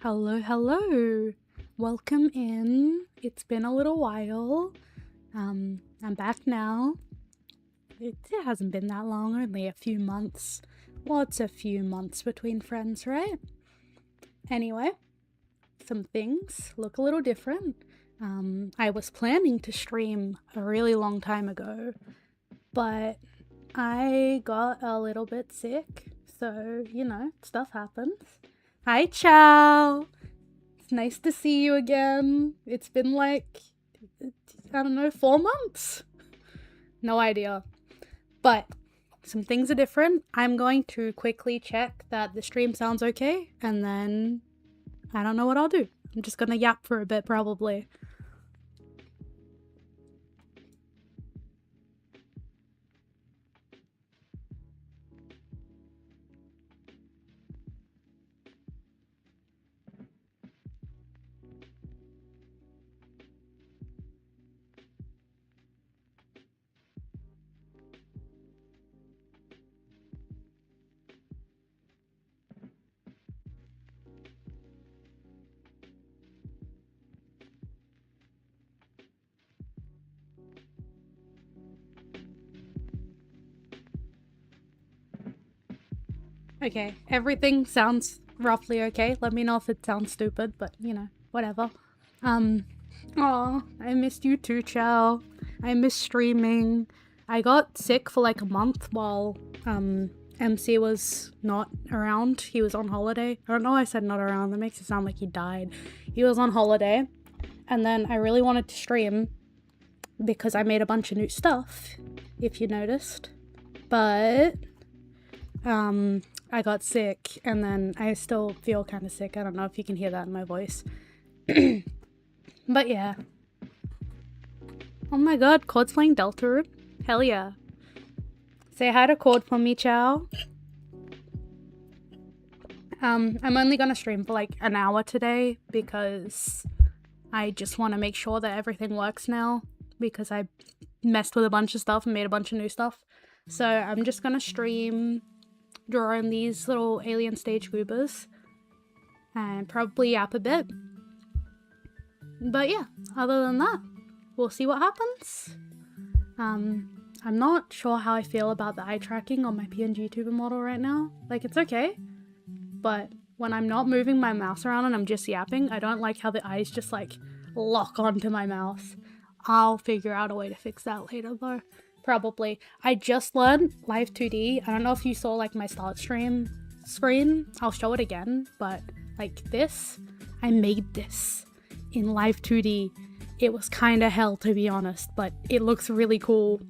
Hello, hello. Welcome in. It's been a little while. I'm back now. It hasn't been that long, only a few months. What's a few months between friends, right? Anyway, some things look a little different. I was planning to stream a really long time ago, but I got a little bit sick, so, stuff happens. Hi, Chow! It's nice to see you again. It's been like, I don't know, 4 months? No idea. But some things are different. I'm going to quickly check that the stream sounds okay, and then I don't know what I'll do. I'm just gonna yap for a bit, probably. Okay, everything sounds roughly okay. Let me know if it sounds stupid, but whatever. Aw, I missed you too, Chow. I miss streaming. I got sick for like a month while MC was not around. He was on holiday. I don't know why I said not around. That makes it sound like he died. He was on holiday, and then I really wanted to stream because I made a bunch of new stuff, if you noticed. But I got sick, and then I still feel kind of sick. I don't know if you can hear that in my voice. But yeah. Oh my god, Cord's playing Deltarune? Hell yeah. Say hi to Cord for me, Chow. I'm only gonna stream for like an hour today because I just want to make sure that everything works now, because I messed with a bunch of stuff and made a bunch of new stuff. So I'm just gonna stream drawing these little alien stage goobers and probably yap a bit. But yeah, other than that, we'll see what happens. I'm not sure how I feel about the eye tracking on my PNG tuber model right now. Like, it's okay, but when I'm not moving my mouse around and I'm just yapping, I don't like how the eyes just like lock onto my mouth. I'll figure out a way to fix that later though. Probably. I just learned Live 2D. I don't know if you saw like my start stream screen. I'll show it again, but like this, I made this in Live 2D. It was kind of hell, to be honest, but it looks really cool.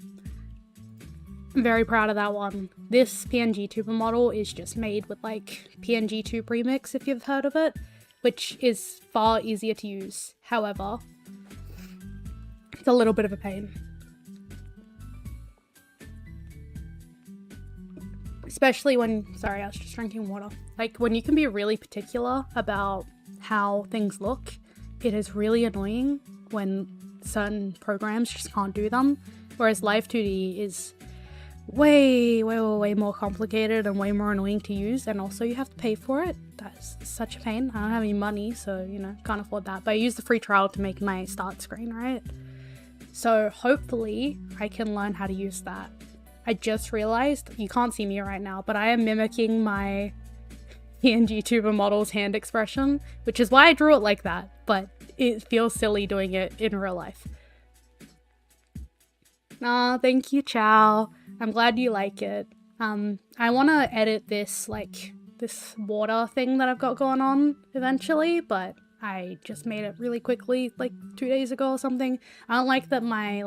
I'm very proud of that one. This PNG tuber model is just made with like PNG2 Premix, if you've heard of it, which is far easier to use. However, it's a little bit of a pain. Especially when, sorry, I was just drinking water. Like, when you can be really particular about how things look, it is really annoying when certain programs just can't do them. Whereas Live 2D is way more complicated and way more annoying to use, and also you have to pay for it. That's such a pain. I don't have any money, so, can't afford that. But I use the free trial to make my start screen, right? So hopefully I can learn how to use that. I just realized, you can't see me right now, but I am mimicking my PNG tuber model's hand expression, which is why I drew it like that, but it feels silly doing it in real life. Aw, thank you, Chow. I'm glad you like it. I want to edit this, this water thing that I've got going on eventually, but I just made it really quickly, like 2 days ago or something. I don't like that my,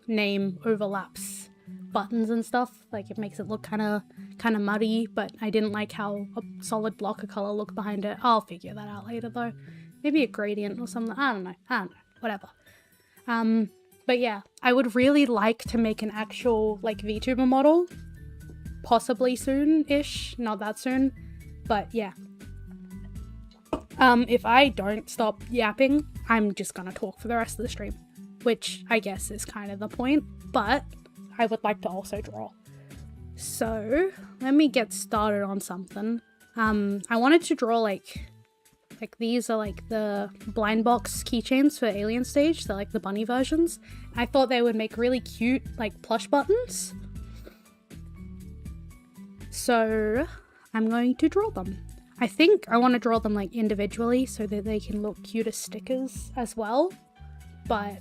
name overlaps buttons and stuff. Like, it makes it look kind of muddy, but I didn't like how a solid block of color looked behind it. I'll figure that out later though. Maybe a gradient or something. I don't know, whatever. But yeah, I would really like to make an actual like VTuber model, possibly soon-ish, not that soon, but yeah. If I don't stop yapping, I'm just gonna talk for the rest of the stream, which I guess is kind of the point, but I would like to also draw. So let me get started on something. I wanted to draw like these are like the blind box keychains for Alien Stage. They're like the bunny versions. I thought they would make really cute like plush buttons. So I'm going to draw them. I think I want to draw them like individually so that they can look cute as stickers as well. But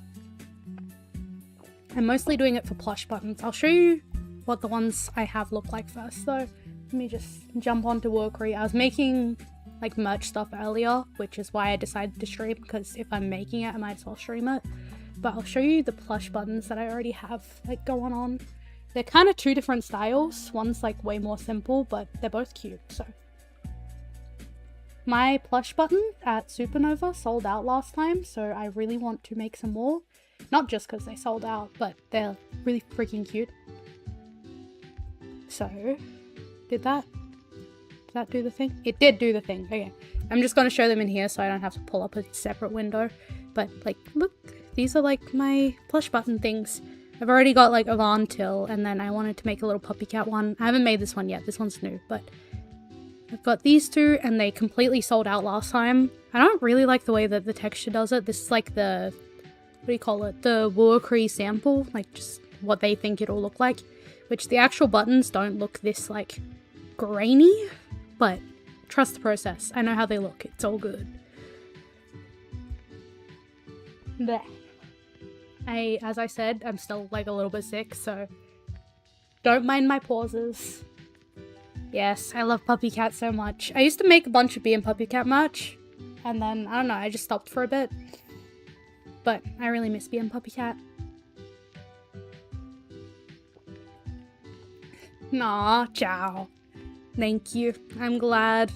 I'm mostly doing it for plush buttons. I'll show you what the ones I have look like first though. Let me just jump onto Workery. I was making like merch stuff earlier, which is why I decided to stream, because if I'm making it I might as well stream it. But I'll show you the plush buttons that I already have like going on. They're kind of two different styles. One's like way more simple, but they're both cute. So my plush button at Supernova sold out last time, so I really want to make some more. Not just because they sold out, but they're really freaking cute. So did that do the thing? It did do the thing. Okay, I'm just going to show them in here so I don't have to pull up a separate window. But like, look, these are like my plush button things. I've already got like a Von Till, and then I wanted to make a little puppy cat one. I haven't made this one yet, this one's new, but I've got these two and they completely sold out last time. I don't really like the way that the texture does it. This is like the, what do you call it? The Workery sample, like just what they think it'll look like, which the actual buttons don't look this like grainy, but trust the process. I know how they look, it's all good. Blech. As I said, I'm still like a little bit sick, so don't mind my pauses. Yes, I love Puppy Cat so much. I used to make a bunch of Bee and Puppy Cat merch, and then, I don't know, I just stopped for a bit. But I really miss Bee and Puppy Cat. Aw, ciao. Thank you. I'm glad.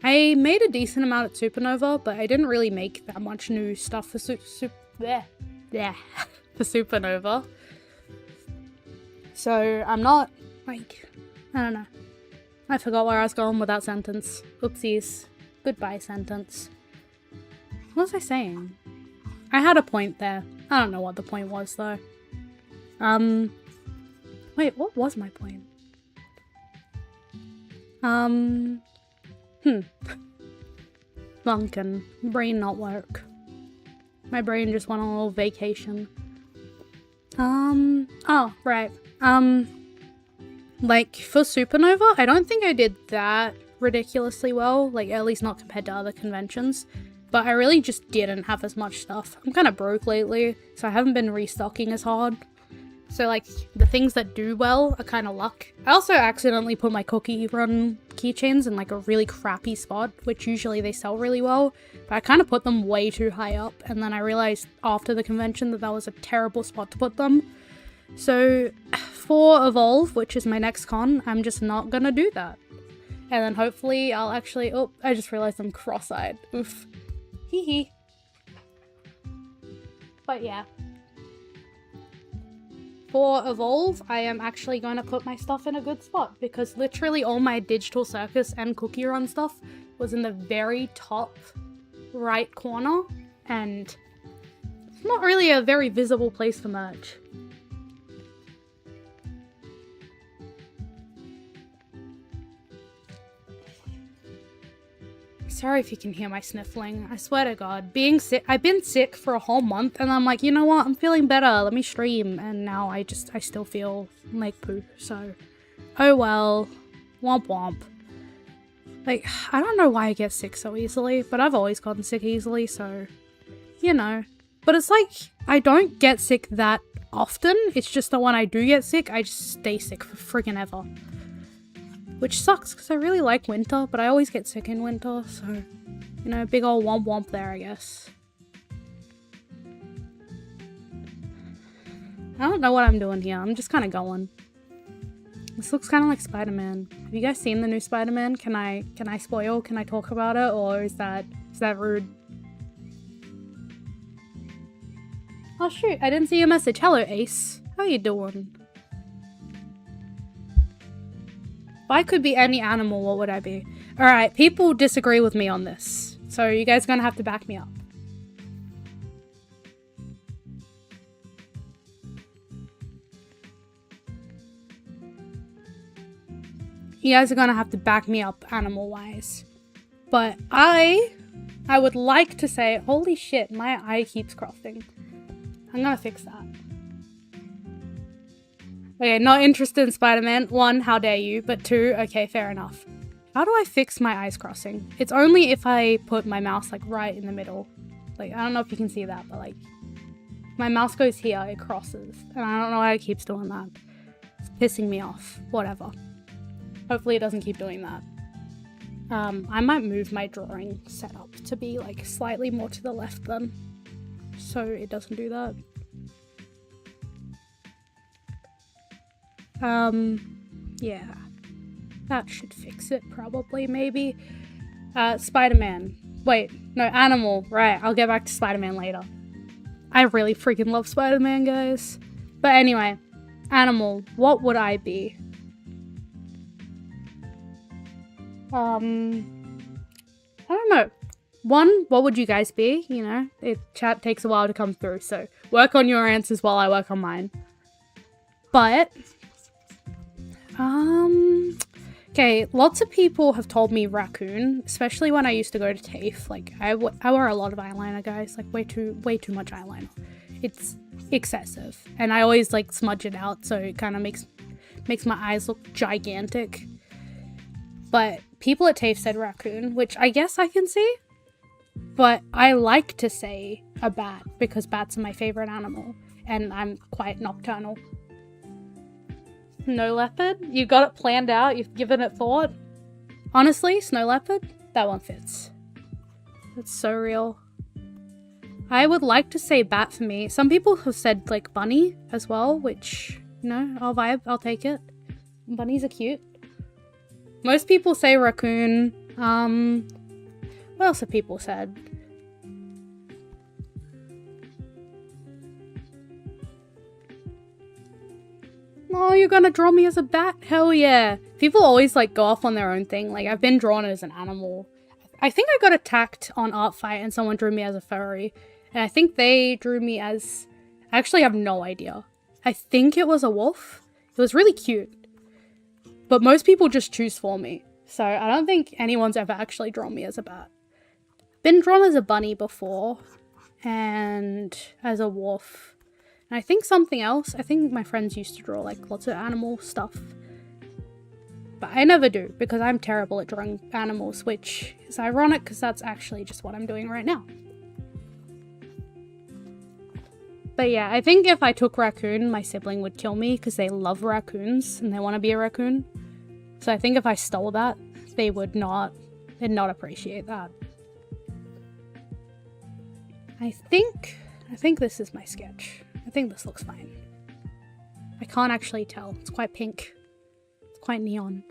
I made a decent amount at Supernova, but I didn't really make that much new stuff for for Supernova. So I'm not, like, I don't know. I forgot where I was going with that sentence. Oopsies. Goodbye sentence. What was I saying? I had a point there. I don't know what the point was though. Wait, what was my point? Lunken. Brain not work. My brain just went on a little vacation. Oh, right. Like, for Supernova, I don't think I did that ridiculously well, like, at least not compared to other conventions, but I really just didn't have as much stuff. I'm kind of broke lately, so I haven't been restocking as hard. So, like, the things that do well are kind of luck. I also accidentally put my cookie run keychains in, like, a really crappy spot, which usually they sell really well, but I kind of put them way too high up, and then I realized after the convention that that was a terrible spot to put them. So, for Evolve, which is my next con, I'm just not gonna do that. And then hopefully I'll actually— oh, I just realized I'm cross-eyed. Oof. Hee hee. But yeah. For Evolve, I am actually going to put my stuff in a good spot, because literally all my Digital Circus and Cookie Run stuff was in the very top right corner, and it's not really a very visible place for merch. Sorry if you can hear my sniffling. I swear to God, being sick— I've been sick for a whole month, and I'm like, you know what? I'm feeling better. Let me stream. And now I still feel like poo. So, oh well. Womp womp. Like, I don't know why I get sick so easily, but I've always gotten sick easily, so, you know. But it's like, I don't get sick that often. It's just that when I do get sick, I just stay sick for friggin' ever. Which sucks, because I really like winter, but I always get sick in winter, so, you know, big ol' womp womp there, I guess. I don't know what I'm doing here, I'm just kind of going. This looks kind of like Spider-Man. Have you guys seen the new Spider-Man? Can I spoil? Can I talk about it, or is that rude? Oh shoot, I didn't see your message. Hello, Ace. How you doing? If I could be any animal, what would I be? Alright, people disagree with me on this, so you guys are gonna have to back me up. you guys are gonna have to back me up animal-wise. But I would like to say, holy shit, my eye keeps crossing. I'm gonna fix that. Okay, not interested in Spider-Man. 1, how dare you? But 2, okay, fair enough. How do I fix my eyes crossing? It's only if I put my mouse like right in the middle. Like, I don't know if you can see that, but like, my mouse goes here, it crosses. And I don't know why it keeps doing that. It's pissing me off. Whatever. Hopefully it doesn't keep doing that. I might move my drawing setup to be like slightly more to the left then. So it doesn't do that. Yeah. That should fix it, probably, maybe. Spider-Man. Wait, no, Animal. Right, I'll get back to Spider-Man later. I really freaking love Spider-Man, guys. But anyway, Animal. What would I be? I don't know. 1, what would you guys be? You know, chat takes a while to come through, so work on your answers while I work on mine. But okay, lots of people have told me raccoon, especially when I used to go to TAFE. Like, I wear a lot of eyeliner, guys. Like, way too much eyeliner. It's excessive. And I always, like, smudge it out, so it kind of makes my eyes look gigantic. But people at TAFE said raccoon, which I guess I can see. But I like to say a bat, because bats are my favorite animal. And I'm quite nocturnal. Snow leopard? You got it planned out? You've given it thought? Honestly, snow leopard? That one fits. That's so real. I would like to say bat for me. Some people have said, like, bunny as well, which, you know, I'll vibe. I'll take it. Bunnies are cute. Most people say raccoon. What else have people said? Oh, you're gonna draw me as a bat? Hell yeah. People always, like, go off on their own thing. Like, I've been drawn as an animal. I think I got attacked on Art Fight and someone drew me as a furry. And I think they drew me as... I actually have no idea. I think it was a wolf. It was really cute. But most people just choose for me. So I don't think anyone's ever actually drawn me as a bat. Been drawn as a bunny before. And as a wolf. And I think something else. I think my friends used to draw, like, lots of animal stuff. But I never do, because I'm terrible at drawing animals, which is ironic, because that's actually just what I'm doing right now. But yeah, I think if I took raccoon, my sibling would kill me, because they love raccoons, and they want to be a raccoon. So I think if I stole that, they'd not appreciate that. I think this is my sketch. I think this looks fine. I can't actually tell. It's quite pink. It's quite neon.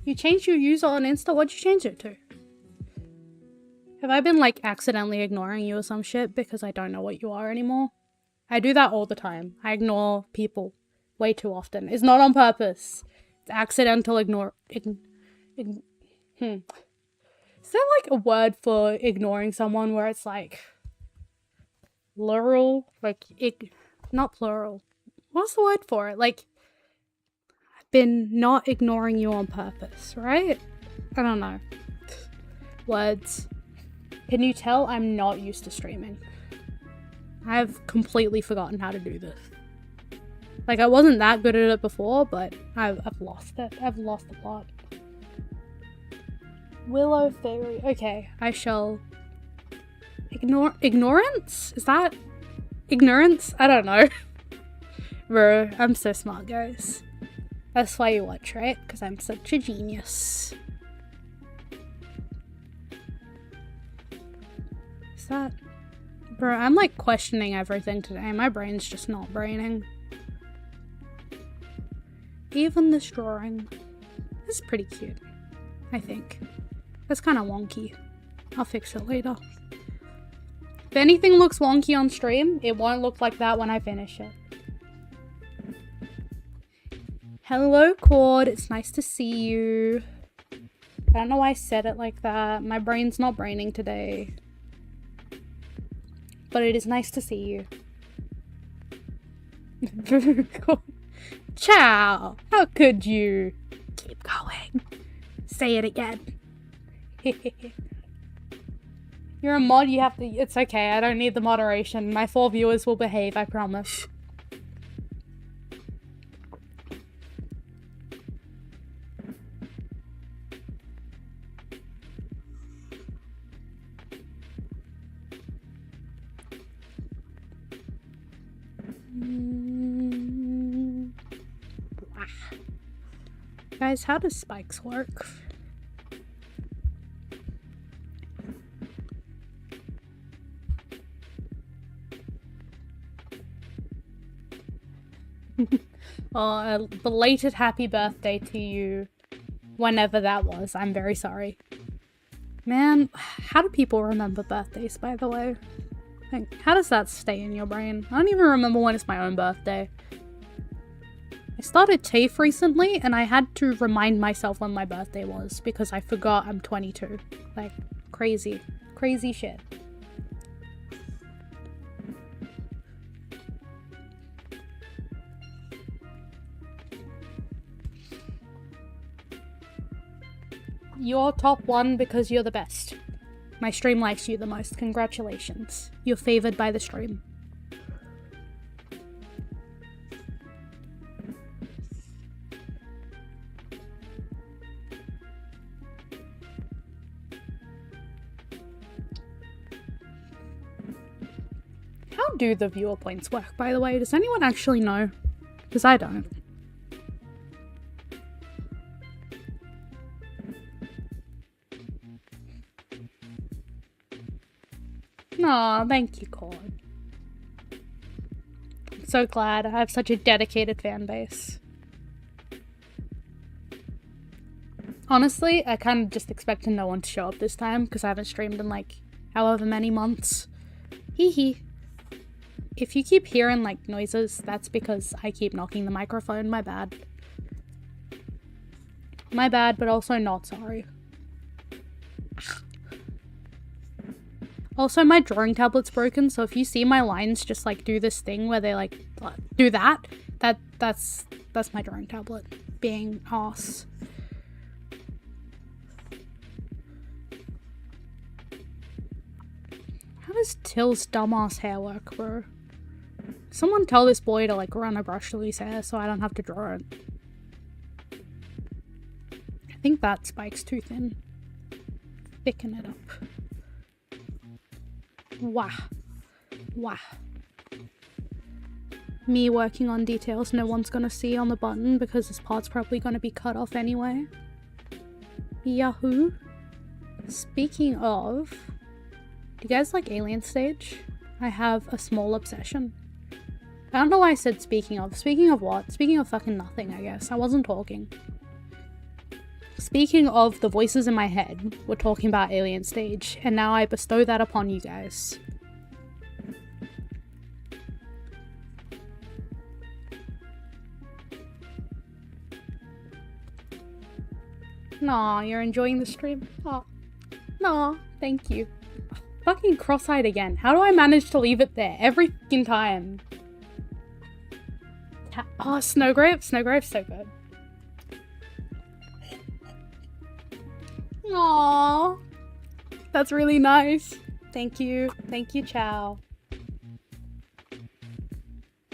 You changed your user on Insta? What'd you change it to? Have I been, like, accidentally ignoring you or some shit because I don't know what you are anymore? I do that all the time. I ignore people way too often. It's not on purpose. It's accidental Is there, like, a word for ignoring someone where it's, like, plural? Like, not plural. What's the word for it? Like, I've been not ignoring you on purpose, right? I don't know. Words. Can you tell I'm not used to streaming? I've completely forgotten how to do this. Like, I wasn't that good at it before, but I've lost it. I've lost the plot. Willow Fairy. Okay, I shall... Ignorance? Is that... Ignorance? I don't know. Bro, I'm so smart, guys. That's why you watch, right? Because I'm such a genius. Is that... Bro, I'm, like, questioning everything today. My brain's just not braining. Even this drawing. This is pretty cute, I think. That's kind of wonky. I'll fix it later. If anything looks wonky on stream, it won't look like that when I finish it. Hello, Cord. It's nice to see you. I don't know why I said it like that. My brain's not braining today. But it is nice to see you. Ciao! How could you? Keep going. Say it again. You're a mod, you have to- it's okay, I don't need the moderation. My 4 viewers will behave, I promise. Guys, how does spikes work? Oh, a belated happy birthday to you, whenever that was. I'm very sorry. Man, how do people remember birthdays, by the way? Like, how does that stay in your brain? I don't even remember when it's my own birthday. I started TAFE recently, and I had to remind myself when my birthday was, because I forgot I'm 22. Like, crazy. Crazy shit. You're top 1 because you're the best. My stream likes you the most. Congratulations. You're favored by the stream. How do the viewer points work, by the way? Does anyone actually know? Because I don't. Aw, thank you, Cord. I'm so glad I have such a dedicated fan base. Honestly, I kind of just expected no one to show up this time because I haven't streamed in like however many months. Hee hee. If you keep hearing like noises, that's because I keep knocking the microphone. My bad. My bad, but also not sorry. Also, my drawing tablet's broken, so if you see my lines just like do this thing where they like do that, that's my drawing tablet being arse. How does Till's dumbass hair work, bro? Someone tell this boy to like run a brush through his hair so I don't have to draw it. I think that spike's too thin. Thicken it up. Wah. Wah. Me working on details no one's gonna see on the button because this part's probably gonna be cut off anyway. Yahoo. Speaking of, do you guys like Alien Stage? I have a small obsession. I don't know why I said speaking of. Speaking of what? Speaking of fucking nothing, I guess. I wasn't talking. Speaking of the voices in my head, we're talking about Alien Stage, and now I bestow that upon you guys. Nah, you're enjoying the stream? Oh. Nah, thank you. Fucking cross-eyed again. How do I manage to leave it there every fucking time? Oh, Snowgrave? Snowgrave's so good. Aww. That's really nice. Thank you. Thank you, Chow.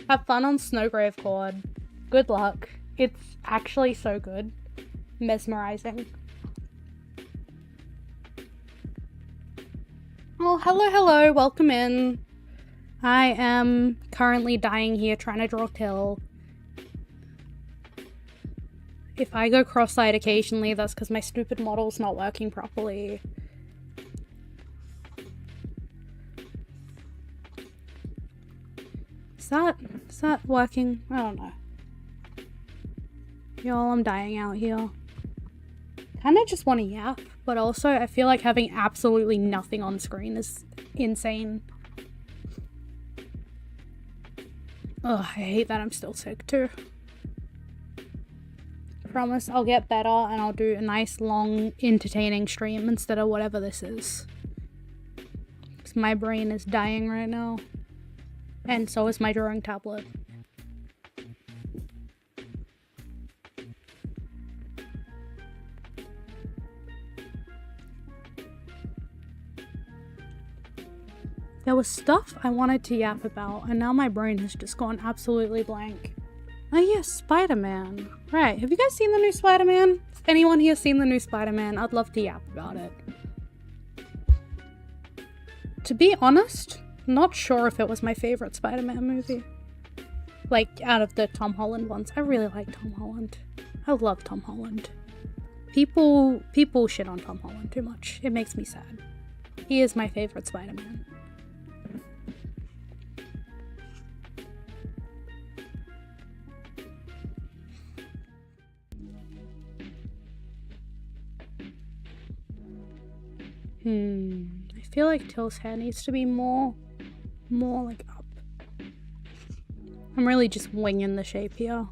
Have fun on Snowgrave, Cord. Good luck. It's actually so good. Mesmerizing. Oh, hello. Welcome in. I am currently dying here trying to draw Till. If I go cross-eyed occasionally, that's because my stupid model's not working properly. Is that working? I don't know. Y'all, I'm dying out here. Kinda just want to yap, but also I feel like having absolutely nothing on screen is insane. Ugh, I hate that I'm still sick too. Promise I'll get better and I'll do a nice long entertaining stream instead of whatever this is. 'Cause my brain is dying right now. And so is my drawing tablet. There was stuff I wanted to yap about, and now my brain has just gone absolutely blank. Oh yeah, Spider-Man. Right, have you guys seen the new Spider-Man? If anyone here seen the new Spider-Man, I'd love to yap about it. To be honest, not sure if it was my favorite Spider-Man movie. Like, out of the Tom Holland ones. I really like Tom Holland. I love Tom Holland. People shit on Tom Holland too much. It makes me sad. He is my favorite Spider-Man. I feel like Till's hair needs to be more like up. I'm really just winging the shape here.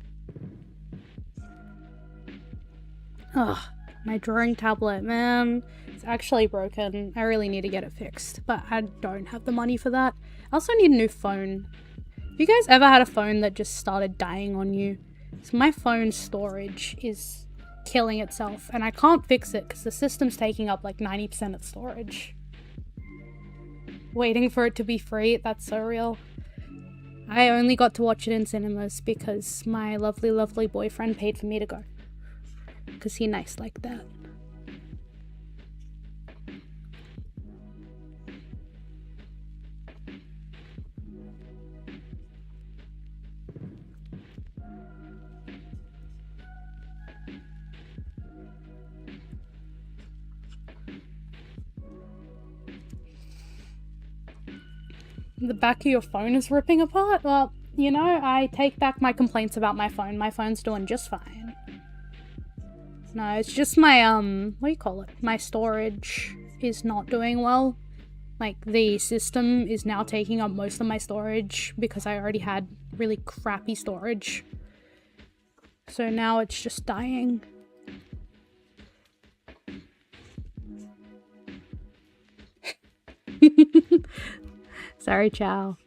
Ugh, my drawing tablet, man. It's actually broken. I really need to get it fixed, but I don't have the money for that. I also need a new phone. Have you guys ever had a phone that just started dying on you? So my phone's storage is killing itself, and I can't fix it because the system's taking up like 90% of storage. Waiting for it to be free, that's so real. I only got to watch it in cinemas because my lovely boyfriend paid for me to go. Because he's nice like that. The back of your phone is ripping apart? Well, you know, I take back my complaints about my phone. My phone's doing just fine. No, it's just my, what do you call it? My storage is not doing well. Like, the system is now taking up most of my storage because I already had really crappy storage. So now it's just dying. Sorry, Chow.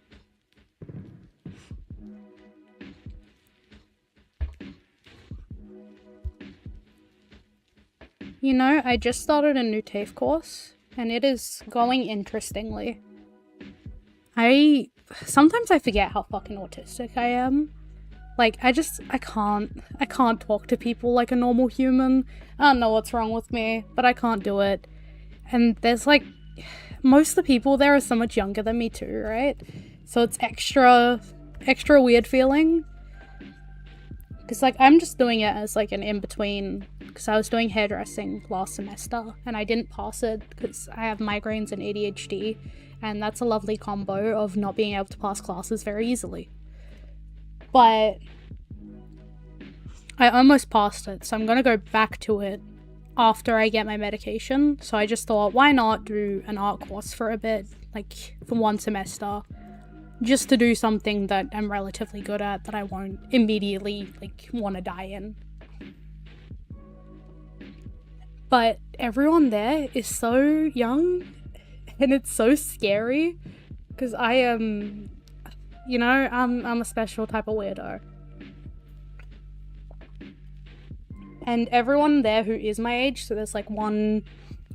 You know, I just started a new TAFE course, and it is going interestingly. Sometimes I forget how fucking autistic I am. Like, I can't talk to people like a normal human. I don't know what's wrong with me, but I can't do it. And there's like, most of the people there are so much younger than me too, right? So it's extra weird feeling. Because, like, I'm just doing it as, like, an in-between. Because I was doing hairdressing last semester, and I didn't pass it because I have migraines and ADHD, and that's a lovely combo of not being able to pass classes very easily. But I almost passed it, so I'm gonna go back to it after I get my medication. So I just thought, why not do an art course for a bit, like, for one semester? Just to do something that I'm relatively good at that I won't immediately, like, want to die in. But everyone there is so young, and it's so scary, because I am, you know, I'm a special type of weirdo. And everyone there who is my age, so there's, like, one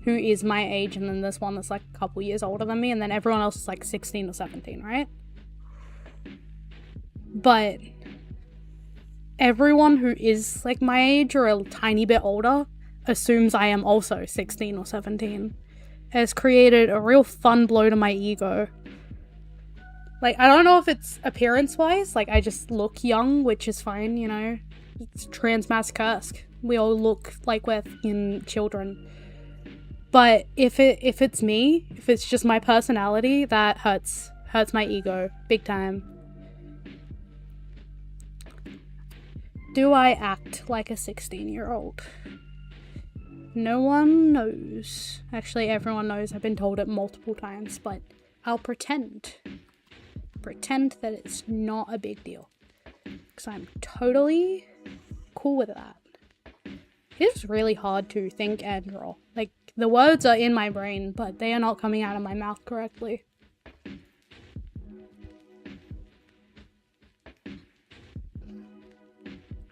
who is my age, and then there's one that's, like, a couple years older than me, and then everyone else is, like, 16 or 17, right? But everyone who is, like, my age or a tiny bit older assumes I am also 16 or 17. It has created a real fun blow to my ego. Like, I don't know if it's appearance-wise, like, I just look young, which is fine, you know? It's trans mass curse. We all look like we're fucking children. But if it's me, if it's just my personality, that hurts my ego, big time. Do I act like a 16-year-old? No one knows. Actually, everyone knows. I've been told it multiple times, but I'll pretend. Pretend that it's not a big deal. Because I'm totally cool with that. It's really hard to think and draw. Like, the words are in my brain, but they are not coming out of my mouth correctly.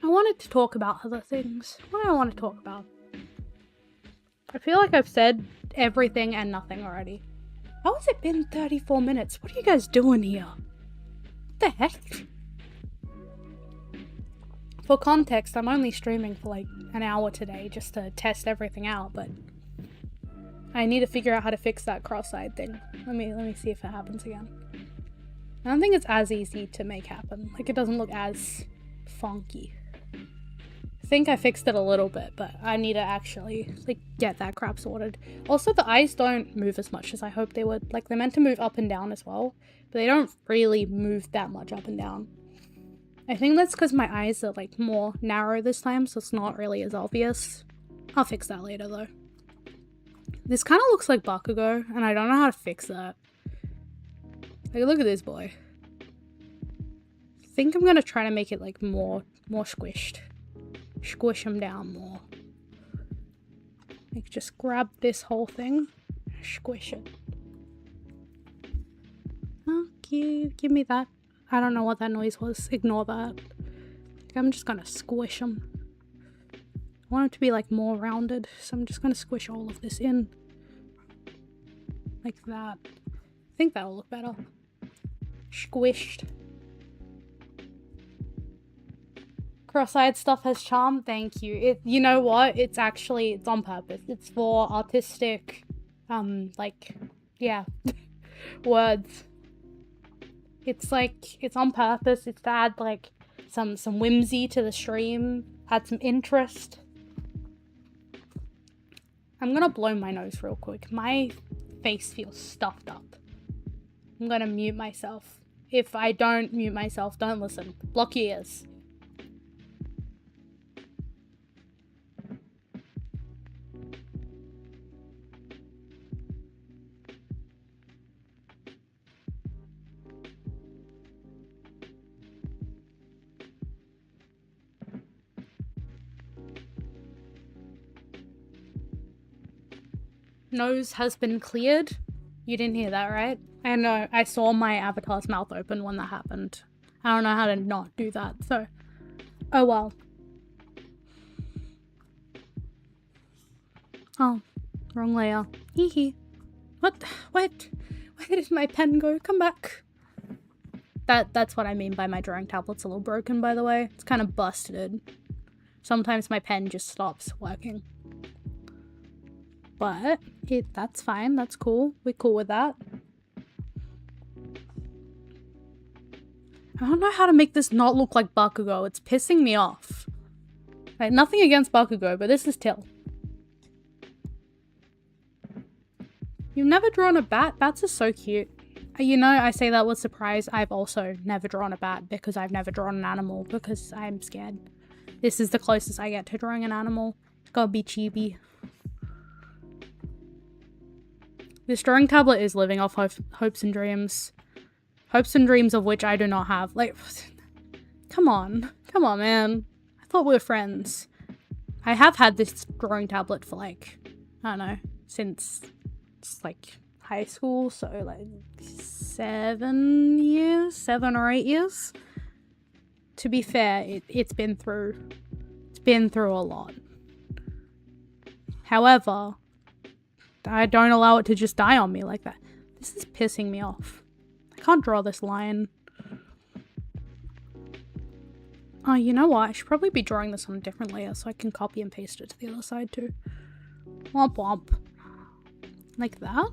I wanted to talk about other things. What do I want to talk about? I feel like I've said everything and nothing already. How has it been 34 minutes? What are you guys doing here? What the heck? For context, I'm only streaming for like an hour today just to test everything out, but I need to figure out how to fix that cross-eyed thing. Let me see if it happens again. I don't think it's as easy to make happen. Like, it doesn't look as funky. I think I fixed it a little bit, but I need to actually, like, get that crap sorted. Also, the eyes don't move as much as I hoped they would. Like, they're meant to move up and down as well, but they don't really move that much up and down. I think that's because my eyes are, like, more narrow this time, so it's not really as obvious. I'll fix that later, though. This kind of looks like Bakugo, and I don't know how to fix that. Like, look at this boy. I think I'm gonna try to make it, like, more squished. Squish him down more. Like, just grab this whole thing, squish it. Okay, give me that. I don't know what that noise was. Ignore that. I'm just gonna squish him. I want him to be, like, more rounded, so I'm just gonna squish all of this in. Like that. I think that'll look better. Squished. Cross-eyed stuff has charm. Thank you. You know what? It's on purpose. It's for artistic, like, yeah, words. It's like, it's on purpose. It's to add, like, some whimsy to the stream. Add some interest. I'm gonna blow my nose real quick. My face feels stuffed up. I'm gonna mute myself. If I don't mute myself, don't listen. Block your ears. Nose has been cleared. You didn't hear that, right? I know, I saw my avatar's mouth open when that happened. I don't know how to not do that, so... Oh well. Oh, wrong layer. Hee hee. What? Where did my pen go? Come back. That's what I mean by my drawing tablet's a little broken, by the way. It's kind of busted. Sometimes my pen just stops working. But that's fine. That's cool. We're cool with that. I don't know how to make this not look like Bakugo. It's pissing me off. Like, nothing against Bakugo, but this is Till. You've never drawn a bat? Bats are so cute. You know, I say that with surprise. I've also never drawn a bat because I've never drawn an animal because I'm scared. This is the closest I get to drawing an animal. It's gotta be chibi. This drawing tablet is living off hopes and dreams. Hopes and dreams of which I do not have. Like, come on. Come on, man. I thought we were friends. I have had this drawing tablet for, like, I don't know, since, like, high school. So, like, 7 or 8 years. To be fair, it's been through a lot. However, I don't allow it to just die on me like that. This is pissing me off. I can't draw this line. Oh, you know what? I should probably be drawing this on a different layer so I can copy and paste it to the other side too. Womp womp. Like that?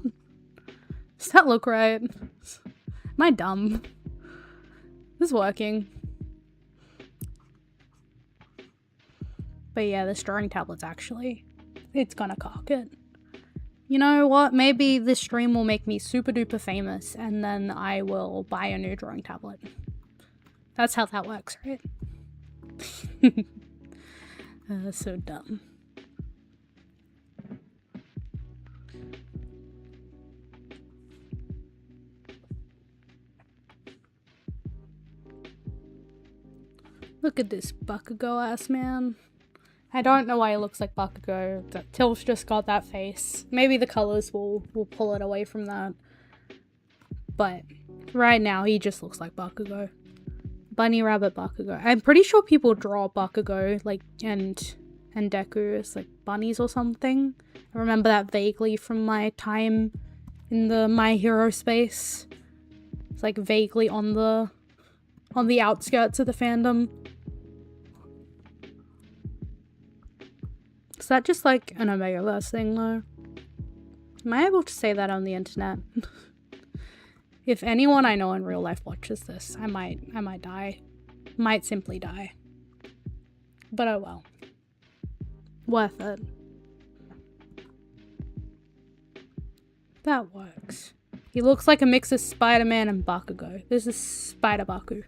Does that look right? Am I dumb? This is working. But yeah, this drawing tablet's actually... It's gonna cock it. You know what? Maybe this stream will make me super duper famous and then I will buy a new drawing tablet. That's how that works, right? So dumb. Look at this Bakugo ass man. I don't know why he looks like Bakugo. Till's just got that face. Maybe the colors will pull it away from that. But right now, he just looks like Bakugo. Bunny Rabbit Bakugo. I'm pretty sure people draw Bakugo, like, and Deku as, like, bunnies or something. I remember that vaguely from my time in the My Hero space. It's like vaguely on the outskirts of the fandom. Is that just like an Omegaverse thing though? Am I able to say that on the internet? If anyone I know in real life watches this, I might die. Might simply die. But oh well. Worth it. That works. He looks like a mix of Spider-Man and Bakugo. This is Spider-Baku.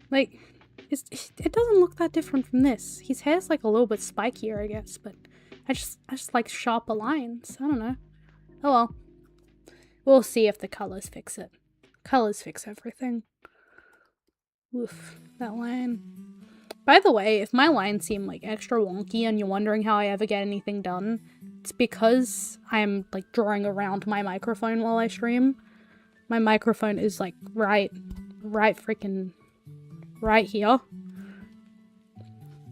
Like, it doesn't look that different from this. His hair's like a little bit spikier, I guess, but I just like sharper lines. I don't know. Oh well. We'll see if the colors fix it. Colors fix everything. Oof, that line. By the way, if my lines seem like extra wonky and you're wondering how I ever get anything done, it's because I'm like drawing around my microphone while I stream. My microphone is like right freaking right here.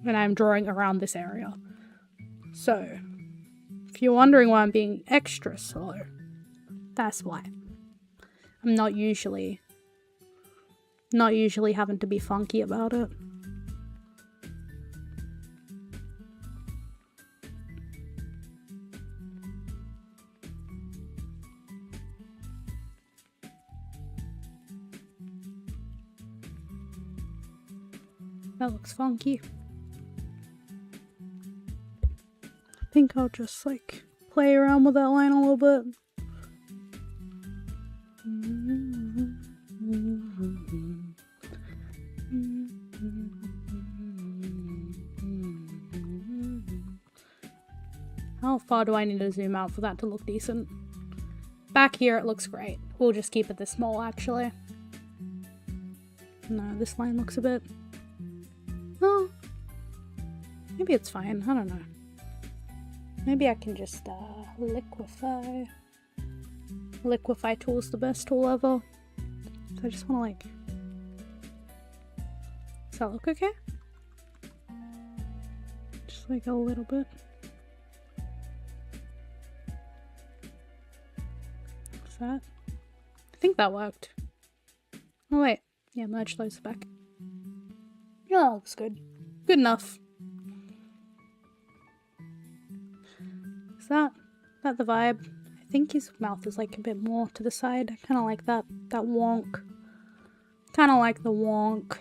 And I'm drawing around this area. So, if you're wondering why I'm being extra slow, that's why. I'm not usually having to be funky about it. That looks funky. I think I'll just like play around with that line a little bit. How far do I need to zoom out for that to look decent? Back here it looks great. We'll just keep it this small actually. No, this line looks a bit... Oh, maybe it's fine. I don't know. Maybe I can just liquefy. Liquefy tool's the best tool ever. So I just want to like... Does that look okay? Just like a little bit. What's that? I think that worked. Oh wait. Yeah, merge those back. Yeah, that looks good. Good enough. Is that the vibe? I think his mouth is like a bit more to the side. I kind of like that wonk. Kind of like the wonk.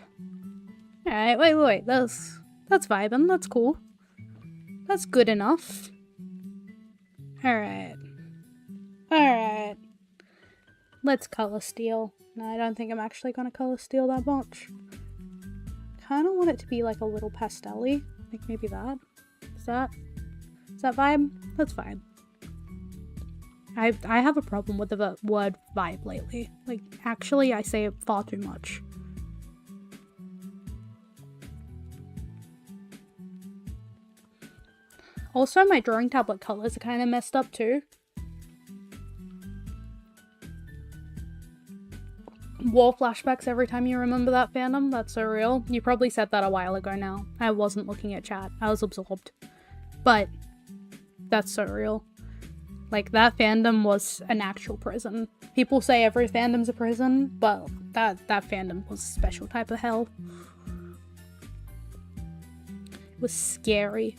Alright, wait. That's vibing. That's cool. That's good enough. Alright. Let's color steal. No, I don't think I'm actually gonna color steal that much. Kind of want it to be like a little pastel-y. Like maybe that. Is that vibe? That's fine. I have a problem with the word vibe lately. Like, actually, I say it far too much. Also, my drawing tablet colors are kind of messed up too. War flashbacks every time you remember that fandom. That's so real. You probably said that a while ago now. I wasn't looking at chat. I was absorbed. But that's so real. Like, that fandom was an actual prison. People say every fandom's a prison, but that fandom was a special type of hell. It was scary.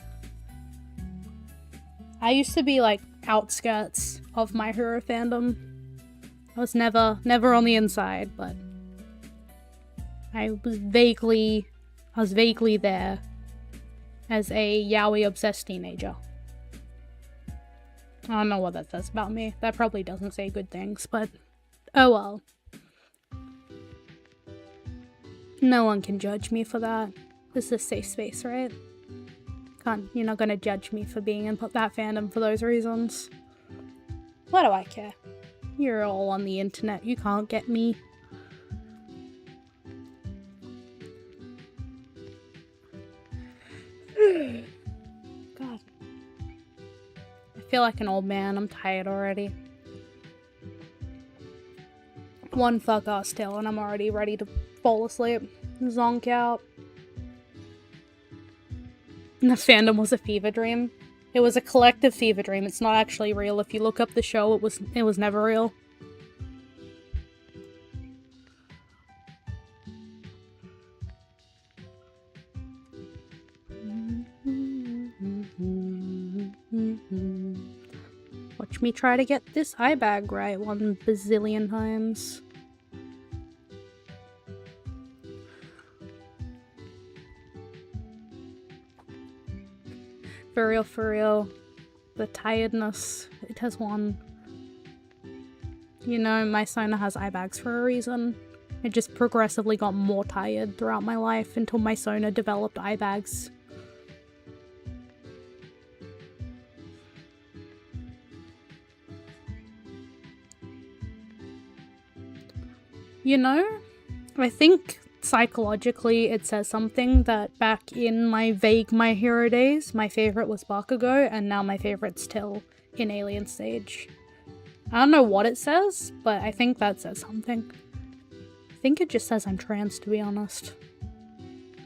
I used to be like outskirts of My Hero fandom. I was never on the inside, but I was vaguely there as a yaoi obsessed teenager. I don't know what that says about me. That probably doesn't say good things, but oh well. No one can judge me for that. This is a safe space, right? You're not gonna judge me for being in that fandom for those reasons. What do I care? You're all on the internet. You can't get me. God. I feel like an old man. I'm tired already. One fuck ass till and I'm already ready to fall asleep. Zonk out. And the fandom was a fever dream. It was a collective fever dream. It's not actually real. If you look up the show, it was never real. Watch me try to get this eye bag right 1 bazillion times. For real. The tiredness, it has won. You know, my Sona has eye bags for a reason. It just progressively got more tired throughout my life until my Sona developed eye bags. You know, I think psychologically it says something that back in my vague My Hero days, my favourite was Bakugo, and now my favourite's Till in Alien Stage. I don't know what it says, but I think that says something. I think it just says I'm trans, to be honest.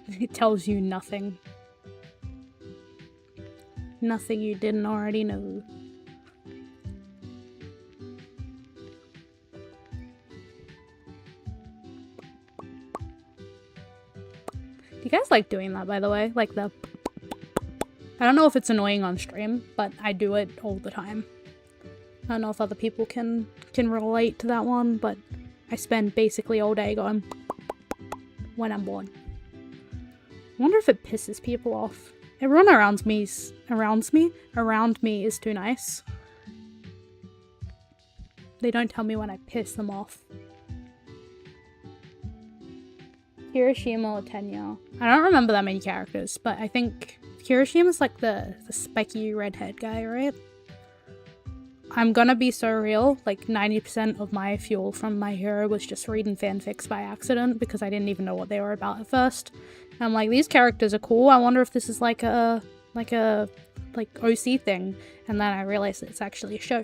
It tells you nothing. Nothing you didn't already know. You guys like doing that, by the way? Like the... I don't know if it's annoying on stream, but I do it all the time. I don't know if other people can relate to that one, but I spend basically all day going when I'm bored. I wonder if it pisses people off. Everyone around me is too nice. They don't tell me when I piss them off. Hiroshima or Tenya. I don't remember that many characters, but I think Hiroshima's like the spiky redhead guy, right? I'm gonna be so real, like 90% of my fuel from My Hero was just reading fanfics by accident because I didn't even know what they were about at first. And I'm like, these characters are cool, I wonder if this is like a OC thing. And then I realized it's actually a show.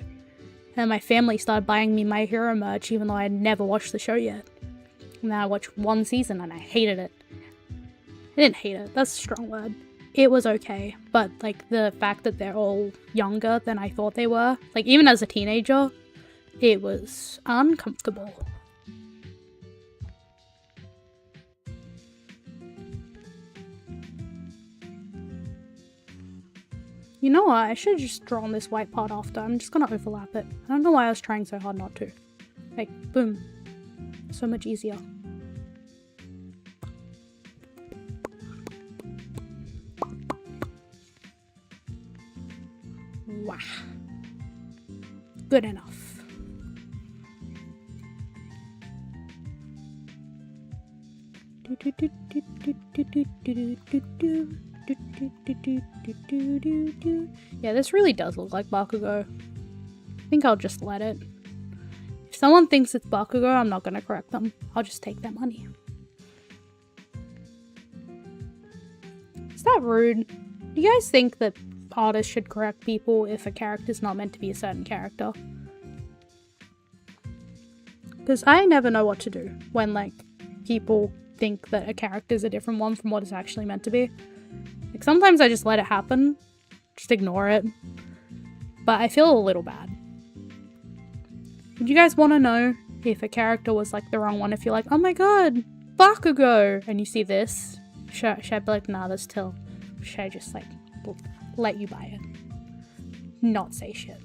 And my family started buying me My Hero merch even though I had never watched the show yet. And then I watched 1 season and I hated it. I didn't hate it, that's a strong word. It was okay, but like the fact that they're all younger than I thought they were, like even as a teenager, it was uncomfortable. You know what, I should have just drawn this white part after. I'm just gonna overlap it. I don't know why I was trying so hard not to. Like, boom. So much easier. Wow. Good enough. Yeah, this really does look like Bakugo. I think I'll just let it. If someone thinks it's Bakugo, I'm not gonna correct them. I'll just take their money. Is that rude? Do you guys think that artists should correct people if a character's not meant to be a certain character? Because I never know what to do when, like, people think that a character's a different one from what it's actually meant to be. Like, sometimes I just let it happen. Just ignore it. But I feel a little bad. Would you guys want to know if a character was, like, the wrong one? If you're like, oh my god, Bakugo! And you see this? Should I be like, nah, that's Till? Should I just, like, let you buy it? Not say shit.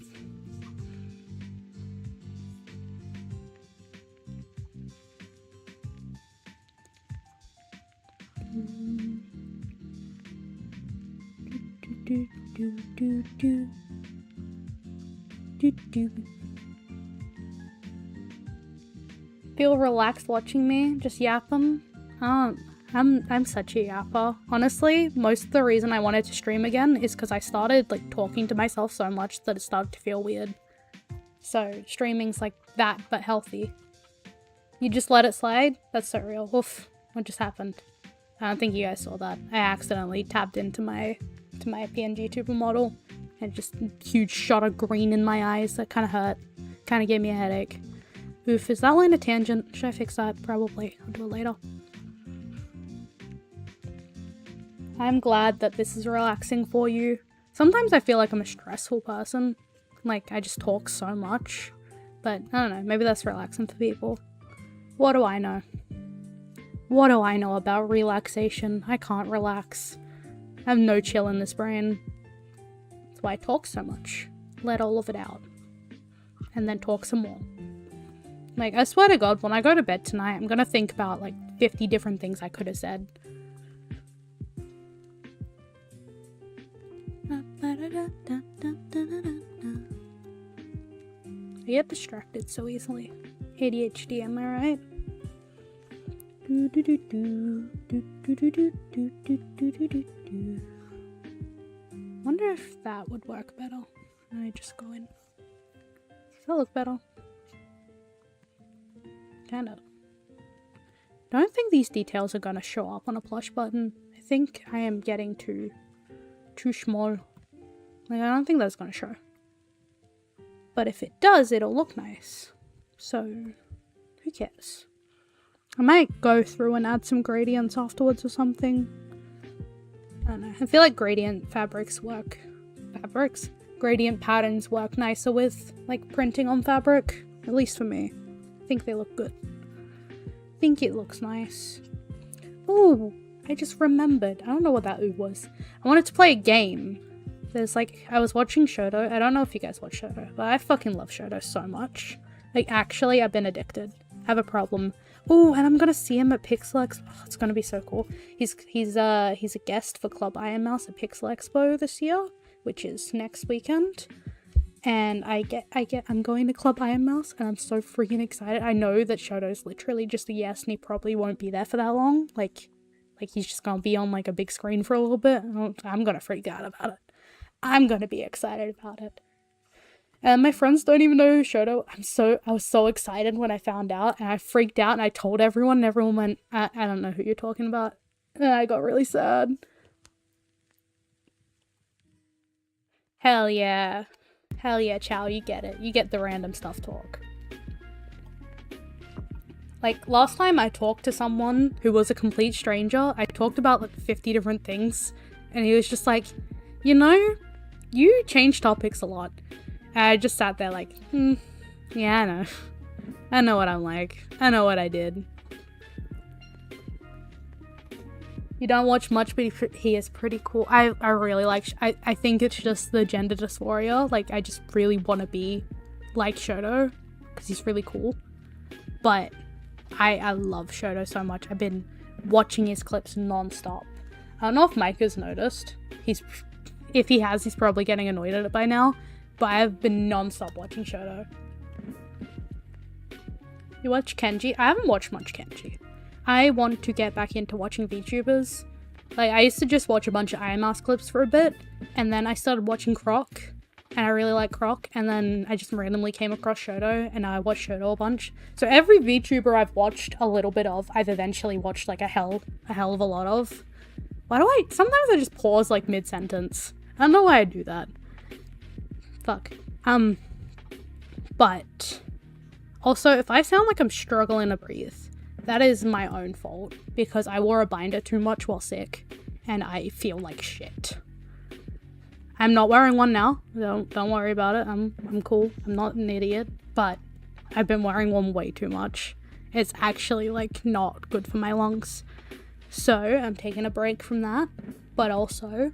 Feel relaxed watching me just yap them? I'm such a yapper. Honestly, most of the reason I wanted to stream again is because I started like talking to myself so much that it started to feel weird. So streaming's like that, but healthy. You just let it slide? That's so real. Oof, what just happened? I don't think you guys saw that. I accidentally tapped into my PNG tuber model and just a huge shot of green in my eyes. That kind of hurt. Kind of gave me a headache. Oof, is that line a tangent? Should I fix that? Probably. I'll do it later. I'm glad that this is relaxing for you. Sometimes I feel like I'm a stressful person. Like, I just talk so much. But, I don't know, maybe that's relaxing for people. What do I know? What do I know about relaxation? I can't relax. I have no chill in this brain. That's why I talk so much. Let all of it out. And then talk some more. Like, I swear to God, when I go to bed tonight, I'm gonna think about, like, 50 different things I could have said. I get distracted so easily. ADHD, am I right? Wonder if that would work better. I just go in. Does that look better? Kinda. Don't think these details are gonna show up on a plush button. I think I am getting too small. Like, I don't think that's gonna show. But if it does, it'll look nice. So, who cares? I might go through and add some gradients afterwards or something. I don't know. I feel like gradient gradient patterns work nicer with, like, printing on fabric. At least for me. I think they look good. I think it looks nice. Ooh, I just remembered. I don't know what that ooh was. I wanted to play a game. There's, like, I was watching Shoto. I don't know if you guys watch Shoto, but I fucking love Shoto so much. Like, actually, I've been addicted. I have a problem. Ooh, and I'm gonna see him at Pixel Expo. Oh, it's gonna be so cool. He's a guest for Club Iron Mouse at Pixel Expo this year, which is next weekend. And I'm going to Club Iron Mouse, and I'm so freaking excited. I know that Shoto's literally just a yes, and he probably won't be there for that long. Like he's just gonna be on, like, a big screen for a little bit. I'm gonna freak out about it. I'm gonna be excited about it. And my friends don't even know Shoto. I was so excited when I found out, and I freaked out, and I told everyone, and everyone went, I don't know who you're talking about. And I got really sad. Hell yeah. Hell yeah, Chow, you get it. You get the random stuff talk. Like, last time I talked to someone who was a complete stranger, I talked about, like, 50 different things, and he was just like, you know, you change topics a lot. And I just sat there like, yeah, I know. I know what I'm like. I know what I did. You don't watch much, but he is pretty cool. I really like, I think it's just the gender dysphoria. Like, I just really want to be like Shoto, because he's really cool. But I love Shoto so much. I've been watching his clips non-stop. I don't know if Mike has noticed. If he has, he's probably getting annoyed at it by now. But I've been non-stop watching Shoto. You watch Kenji? I haven't watched much Kenji. I want to get back into watching VTubers. Like, I used to just watch a bunch of Iron Mouse clips for a bit, and then I started watching Croc, and I really like Croc, and then I just randomly came across Shoto, and I watched Shoto a bunch. So every VTuber I've watched a little bit of, I've eventually watched, like, a hell of a lot of. Sometimes I just pause, like, mid-sentence. I don't know why I do that. Fuck. But also, if I sound like I'm struggling to breathe, that is my own fault, because I wore a binder too much while sick, and I feel like shit. I'm not wearing one now. Don't worry about it. I'm cool. I'm not an idiot, but I've been wearing one way too much. It's actually, like, not good for my lungs. So I'm taking a break from that, but also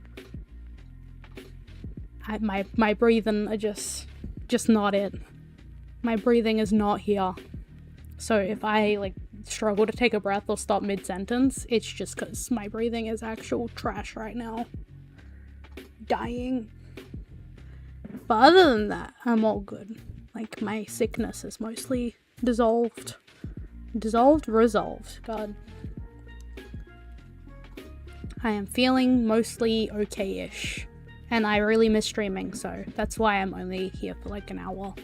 my breathing are just not it. My breathing is not here. So if I, like, struggle to take a breath or stop mid-sentence, it's just because my breathing is actual trash right now. Dying. But other than that, I'm all good. Like, my sickness is mostly resolved. God. I am feeling mostly okay-ish. And I really miss streaming, so that's why I'm only here for, like, an hour.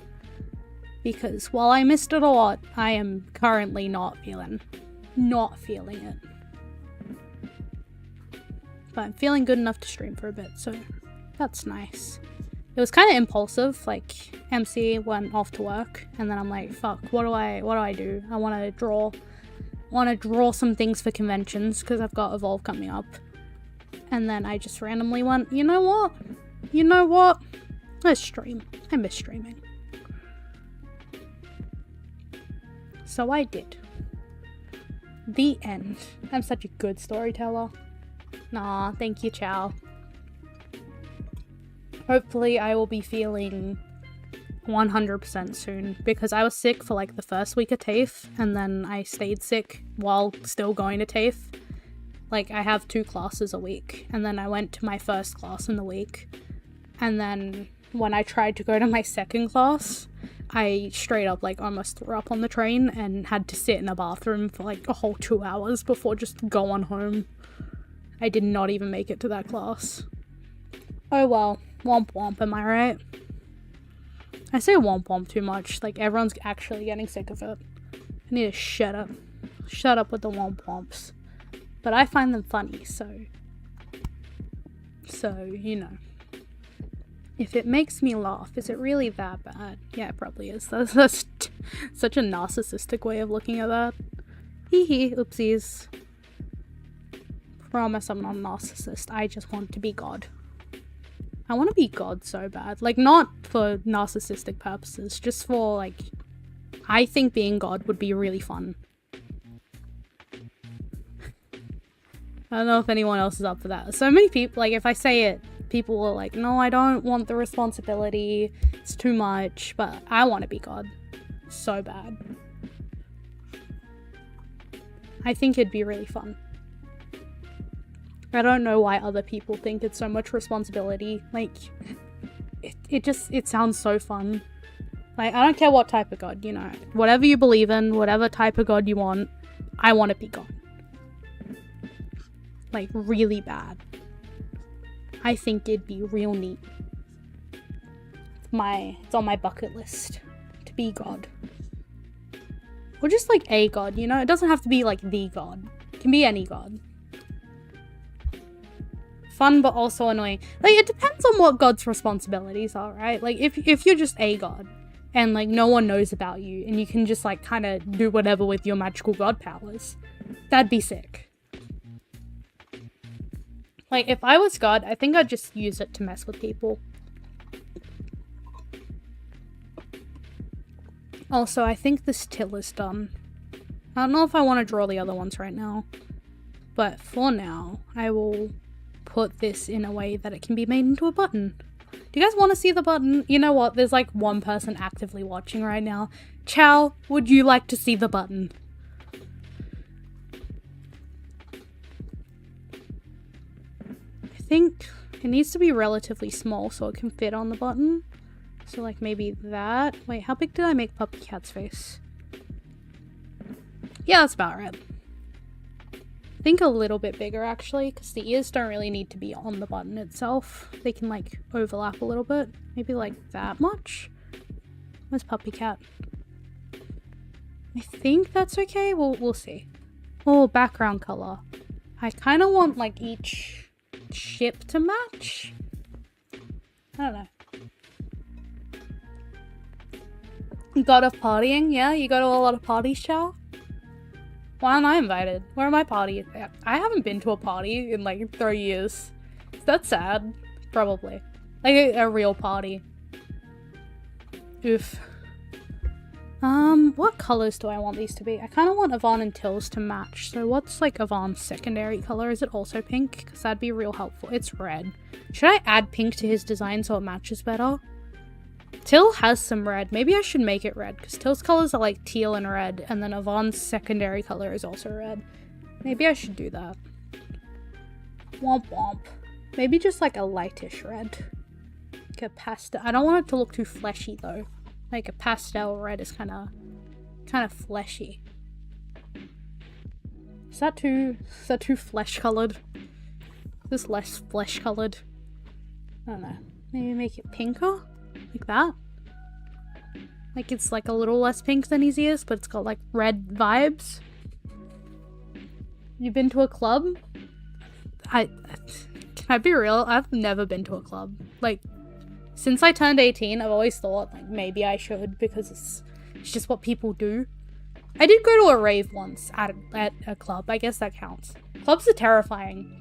Because while I missed it a lot, I am currently not feeling it. But I'm feeling good enough to stream for a bit, so that's nice. It was kind of impulsive. Like, MC went off to work, and then I'm like, fuck, what do I do? I want to draw some things for conventions, because I've got Evolve coming up. And then I just randomly went, you know what? You know what? Let's stream. I miss streaming. So I did. The end. I'm such a good storyteller. Nah, thank you, Chow. Hopefully I will be feeling 100% soon, because I was sick for like the first week of TAFE, and then I stayed sick while still going to TAFE. Like, I have 2 classes a week, and then I went to my first class in the week, and then when I tried to go to my second class, I straight up like almost threw up on the train and had to sit in a bathroom for like a whole 2 hours before just going home. I did not even make it to that class. Oh well, womp womp, am I right? I say womp womp too much, like everyone's actually getting sick of it. I need to shut up. Shut up with the womp womps. But I find them funny, so you know. If it makes me laugh, is it really that bad? Yeah, it probably is. That's such a narcissistic way of looking at that. Hee hee, oopsies. Promise I'm not a narcissist. I just want to be God. I want to be God so bad. Like, not for narcissistic purposes, just for, like, I think being God would be really fun. I don't know if anyone else is up for that. So many people, like, if I say it, people are like, no, I don't want the responsibility. It's too much. But I want to be God. So bad. I think it'd be really fun. I don't know why other people think it's so much responsibility. Like, it sounds so fun. Like, I don't care what type of God, you know. Whatever you believe in, whatever type of God you want, I want to be God. Like, really bad. I think it'd be real neat. It's on my bucket list. To be God. Or just like a God, you know? It doesn't have to be like the God. It can be any God. Fun but also annoying. Like, it depends on what God's responsibilities are, right? Like, if you're just a God and like no one knows about you and you can just like kind of do whatever with your magical God powers, that'd be sick. Like, if I was God, I think I'd just use it to mess with people. Also, I think this till is done. I don't know if I want to draw the other ones right now. But for now, I will put this in a way that it can be made into a button. Do you guys want to see the button? You know what? There's like one person actively watching right now. Chow, would you like to see the button? I think it needs to be relatively small so it can fit on the button. So like maybe that. Wait, how big did I make Puppy Cat's face? Yeah, that's about right. I think a little bit bigger actually, because the ears don't really need to be on the button itself. They can like overlap a little bit. Maybe like that much. Where's Puppy Cat? I think that's okay. We'll see. Oh, background color. I kind of want like each ship to match. I don't know. God of partying? Yeah, you go to a lot of parties, Chow? Why aren't I invited? Where are my parties? I haven't been to a party in like 3 years. That's sad. Probably. Like a real party. Oof. What colors do I want these to be? I kind of want Yvonne and Till's to match. So what's like Yvonne's secondary color? Is it also pink? Because that'd be real helpful. It's red. Should I add pink to his design so it matches better? Till has some red. Maybe I should make it red because Till's colors are like teal and red, and then Yvonne's secondary color is also red. Maybe I should do that. Womp womp. Maybe just like a lightish red. Like a pastel. I don't want it to look too fleshy though. Like a pastel red is kind of fleshy. Is that too flesh colored? Is this less flesh colored? I don't know. Maybe make it pinker? Like that? Like it's like a little less pink than his ears, but it's got like red vibes. You been to a club? Can I be real? I've never been to a club. Like, since I turned 18, I've always thought like maybe I should because it's just what people do. I did go to a rave once at a club. I guess that counts. Clubs are terrifying.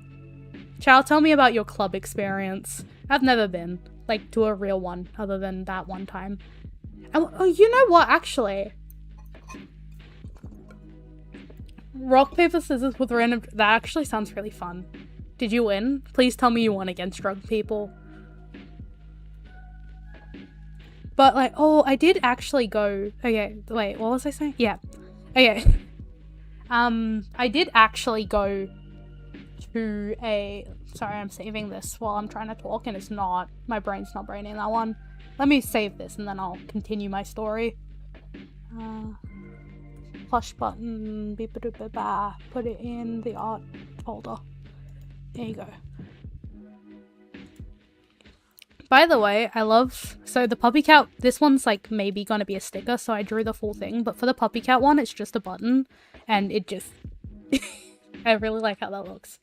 Chow, tell me about your club experience. I've never been, like, to a real one, other than that one time. And, oh, you know what, actually? Rock, paper, scissors with random... That actually sounds really fun. Did you win? Please tell me you won against drunk people. But, like, oh, I did actually go... Okay, wait, what was I saying? Yeah. Okay. I did actually go to a... Sorry, I'm saving this while I'm trying to talk, and it's not... My brain's not braining that one. Let me save this, and then I'll continue my story. Plush button, beep-a-doop-a-ba. Put it in the art folder. There you go. By the way, I love... So the puppy cat, this one's like maybe gonna be a sticker, so I drew the full thing. But for the puppy cat one, it's just a button. And it just... I really like how that looks.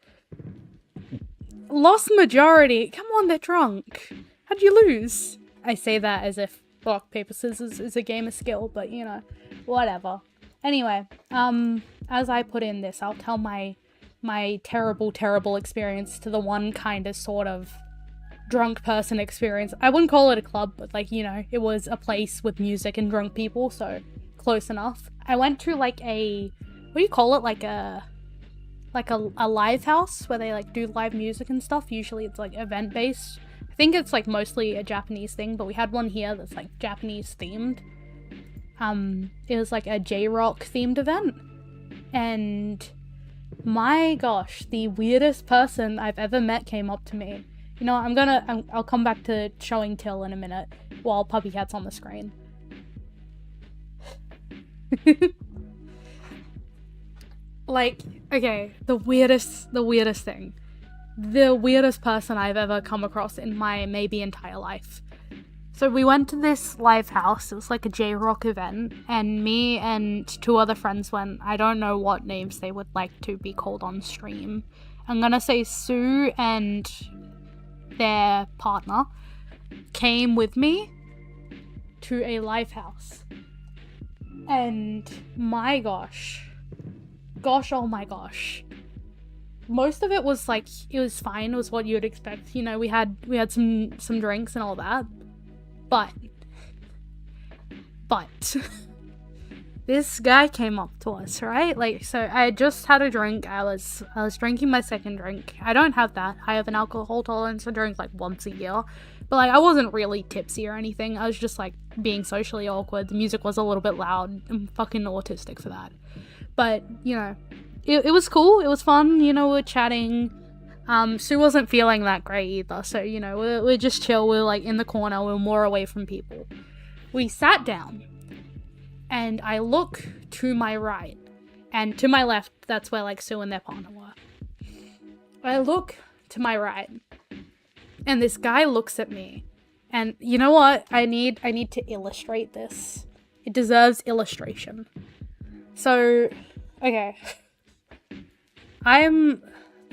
Lost majority. Come on, they're drunk. How'd you lose? I say that as if rock, paper, scissors is a game of skill, but you know, whatever. Anyway, as I put in this, I'll tell my terrible, terrible experience to the one kind of sort of drunk person experience. I wouldn't call it a club, but like, you know, it was a place with music and drunk people, so close enough. I went to like a, what do you call it? Like a live house where they like do live music and stuff. Usually it's like event based. I think it's like mostly a Japanese thing, but we had one here that's like Japanese themed. It was like a J-rock themed event, and my gosh, the weirdest person I've ever met came up to me. You know, I'll come back to showing Till in a minute while Puppy Cat's on the screen. Like, okay, the weirdest thing. The weirdest person I've ever come across in my maybe entire life. So we went to this live house. It was like a J-rock event, and me and two other friends went. I don't know what names they would like to be called on stream. I'm gonna say Sue and their partner came with me to a live house. And my gosh, oh my gosh. Most of it was like, it was fine. It was what you would expect. You know, we had some drinks and all that. But this guy came up to us, right? Like, so I had just had a drink. I was drinking my second drink. I don't have that. I have an alcohol tolerance. I drink like once a year. But like, I wasn't really tipsy or anything. I was just like being socially awkward. The music was a little bit loud. I'm fucking autistic for that. But, you know, it was cool. It was fun. You know, we were chatting. Sue wasn't feeling that great either, so, you know, we're just chill, we're, like, in the corner, we're more away from people. We sat down, and I look to my right, and to my left, that's where, like, Sue and their partner were. I look to my right, and this guy looks at me, and you know what? I need to illustrate this. It deserves illustration. So, okay.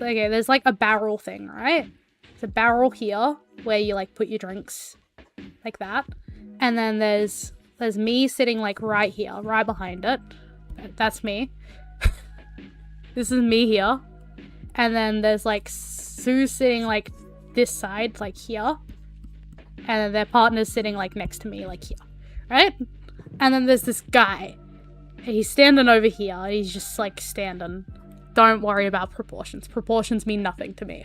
Okay, there's like a barrel thing, right? It's a barrel here where you like put your drinks like that. And then there's me sitting like right here, right behind it. That's me. This is me here. And then there's like Sue sitting like this side, like here. And then their partner's sitting like next to me, like here, right? And then there's this guy. He's standing over here. He's just like standing. Don't worry about proportions. Proportions mean nothing to me.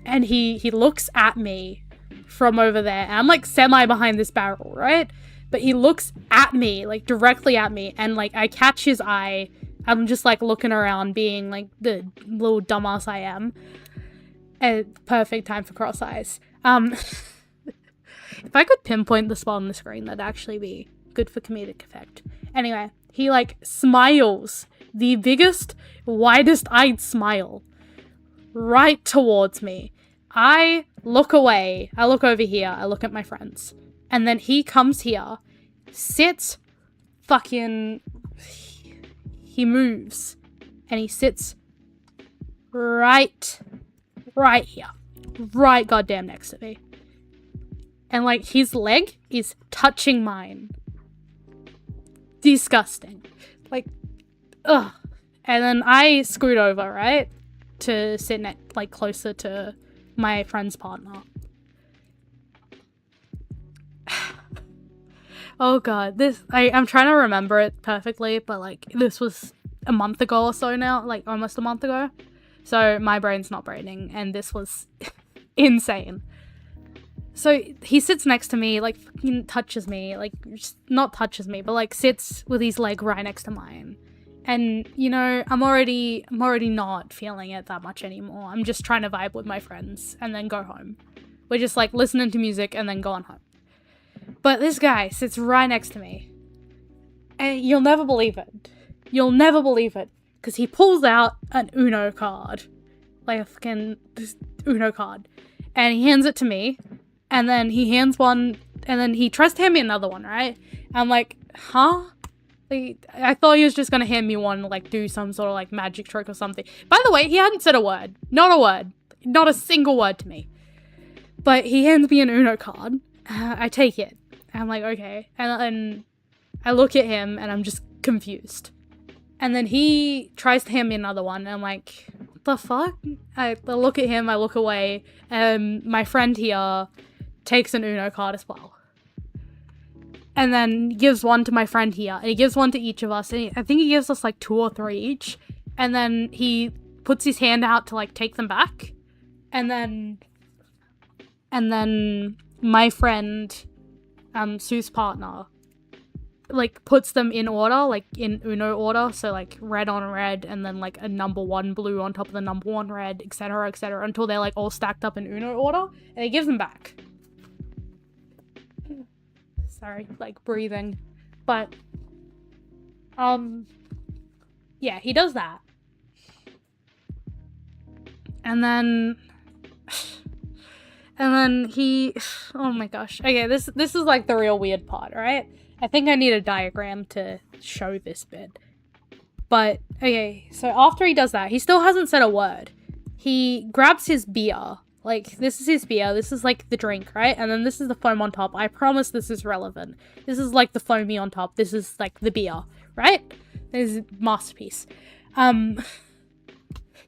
And he looks at me from over there. And I'm like semi behind this barrel, right? But he looks at me, like directly at me. And like I catch his eye. I'm just like looking around being like the little dumbass I am. And perfect time for cross eyes. If I could pinpoint the spot on the screen, that'd actually be good for comedic effect. Anyway, he like smiles. The biggest, widest-eyed smile right towards me. I look away. I look over here. I look at my friends. And then he comes here, sits, fucking... He moves. And he sits right here. Right goddamn next to me. And, like, his leg is touching mine. Disgusting. Like... Ugh. And then I scoot over, right? to sit like closer to my friend's partner. Oh god, I'm trying to remember it perfectly, but like this was a month ago or so now, like almost a month ago. So my brain's not braining, and this was insane. So he sits next to me, like fucking touches me, like just not touches me, but like sits with his leg right next to mine. And you know, I'm already not feeling it that much anymore. I'm just trying to vibe with my friends and then go home. We're just like listening to music and then going home. But this guy sits right next to me. And you'll never believe it. You'll never believe it. Because he pulls out an Uno card. Like a fucking Uno card. And he hands it to me. And then he hands one. And then he tries to hand me another one, right? I'm like, huh? Like, I thought he was just going to hand me one, like do some sort of like magic trick or something. By the way, he hadn't said a word. Not a word. Not a single word to me. But he hands me an Uno card. I take it. I'm like, okay. And I look at him and I'm just confused. And then he tries to hand me another one. And I'm like, what the fuck? I look at him, I look away. And my friend here takes an Uno card as well. And then gives one to my friend here. And he gives one to each of us. And I think he gives us like 2 or 3 each. And then he puts his hand out to like take them back. And then my friend, Sue's partner, like puts them in order, like in Uno order, so like red on red, and then like a number 1 blue on top of the number 1 red, etc., until they're like all stacked up in Uno order, and he gives them back. Sorry, like breathing. But yeah, he does that. And then he, oh my gosh. Okay, this is like the real weird part, right? I think I need a diagram to show this bit. But, okay, so after he does that, he still hasn't said a word. He grabs his beer. Like, this is his beer. This is like the drink, right? And then this is the foam on top. I promise this is relevant. This is like the foamy on top. This is like the beer, right? This is a masterpiece.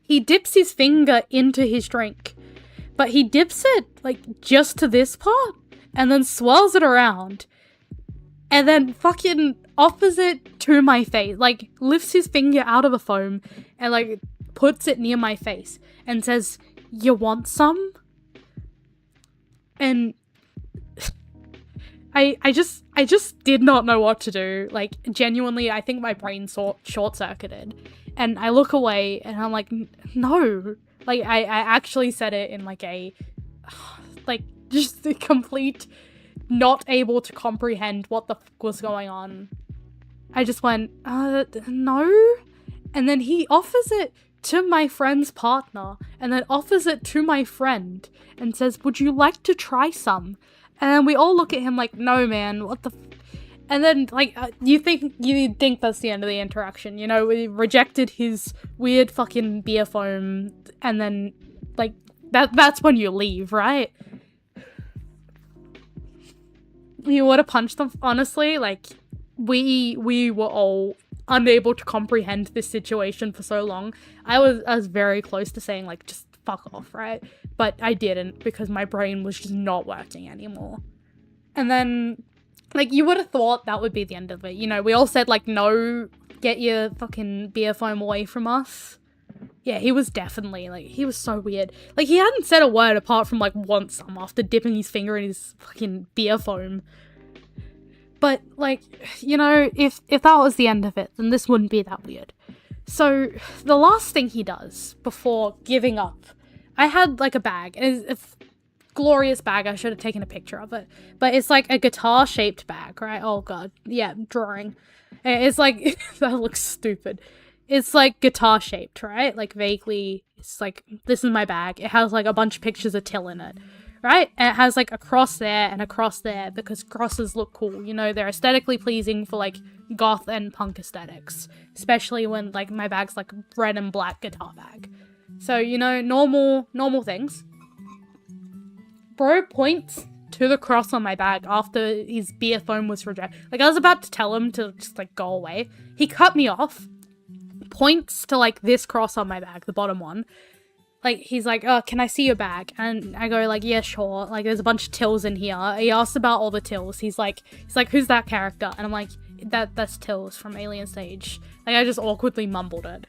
He dips his finger into his drink. But he dips it, like, just to this part, and then swirls it around, and then fucking offers it to my face, like, lifts his finger out of the foam, and, like, puts it near my face, and says, "You want some?" And I just did not know what to do. Like, genuinely, I think my brain short-circuited, and I look away, and I'm like, no. Like, I actually said it in, like, a, like, just a complete not able to comprehend what the fuck was going on. I just went, no? And then he offers it to my friend's partner, and then offers it to my friend, and says, "Would you like to try some?" And then we all look at him like, no, man, what the And then, like, you think that's the end of the interaction, you know? We rejected his weird fucking beer foam, and then, like, that's when you leave, right? You would have punched them, honestly. Like, we were all unable to comprehend this situation for so long. I was very close to saying, like, just fuck off, right? But I didn't, because my brain was just not working anymore. And then, like, you would have thought that would be the end of it. You know, we all said, like, no, get your fucking beer foam away from us. Yeah, he was definitely, like, he was so weird. Like, he hadn't said a word apart from, like, want some after dipping his finger in his fucking beer foam. But, like, you know, if that was the end of it, then this wouldn't be that weird. So, the last thing he does before giving up, I had, like, a bag. It's a glorious bag. I should have taken a picture of it. But it's, like, a guitar-shaped bag, right? Oh, God. Yeah, drawing. It's, like, that looks stupid. It's, like, guitar-shaped, right? Like, vaguely, it's, like, this is my bag. It has, like, a bunch of pictures of Till in it, right? And it has, like, a cross there and a cross there because crosses look cool. You know, they're aesthetically pleasing for, like, goth and punk aesthetics. Especially when, like, my bag's, like, red and black guitar bag. So, you know, normal things. Bro points to the cross on my bag after his beer foam was rejected. Like, I was about to tell him to just, like, go away. He cut me off. Points to, like, this cross on my bag, the bottom one, like, he's like, oh, can I see your bag? And I go like, yeah, sure. Like, there's a bunch of tills in here. He asks about all the tills. He's like, who's that character? And I'm like, that's Tills from Alien Stage. Like, I just awkwardly mumbled it.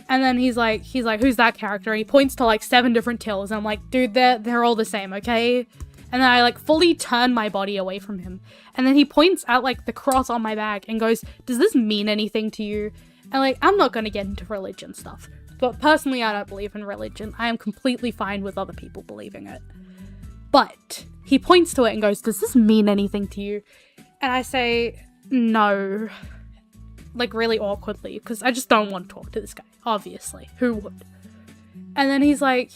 And then he's like, who's that character? And he points to like 7 different tills. And I'm like, dude, they're all the same, okay? And then I like fully turn my body away from him. And then he points at like the cross on my bag and goes, does this mean anything to you? And like, I'm not gonna get into religion stuff. But personally, I don't believe in religion. I am completely fine with other people believing it. But he points to it and goes, does this mean anything to you? And I say, no. Like, really awkwardly, because I just don't want to talk to this guy, obviously. Who would? And then he's like,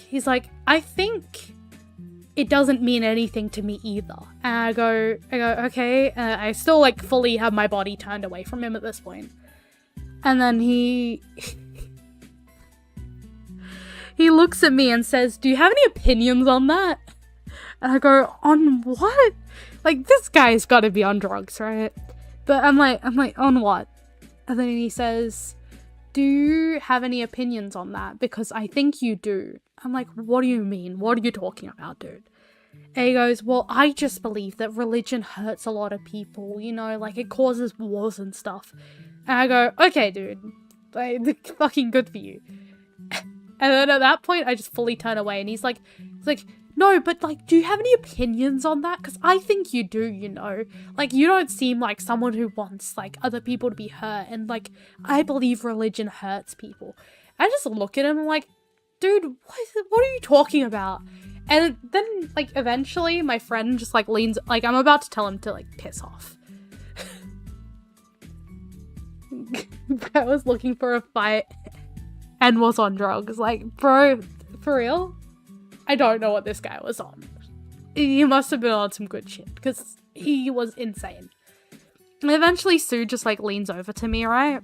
I think it doesn't mean anything to me either. And I go, okay. I still, like, fully have my body turned away from him at this point. And then he looks at me and says, do you have any opinions on that? And I go, on what? Like, this guy's gotta be on drugs, right? But I'm like, on what? And then he says, do you have any opinions on that? Because I think you do. I'm like, what do you mean? What are you talking about, dude? And he goes, well, I just believe that religion hurts a lot of people, you know, like it causes wars and stuff. And I go, okay, dude, like, fucking good for you. And then at that point, I just fully turn away, and he's like, no, but like, do you have any opinions on that? Because I think you do, you know? Like, you don't seem like someone who wants, like, other people to be hurt, and like, I believe religion hurts people. I just look at him and I'm like, dude, what are you talking about? And then, like, eventually my friend just, like, leans, like, I'm about to tell him to, like, piss off. I was looking for a fight and was on drugs. Like, bro, for real? I don't know what this guy was on. He must have been on some good shit, because he was insane. And eventually Sue just, like, leans over to me, right?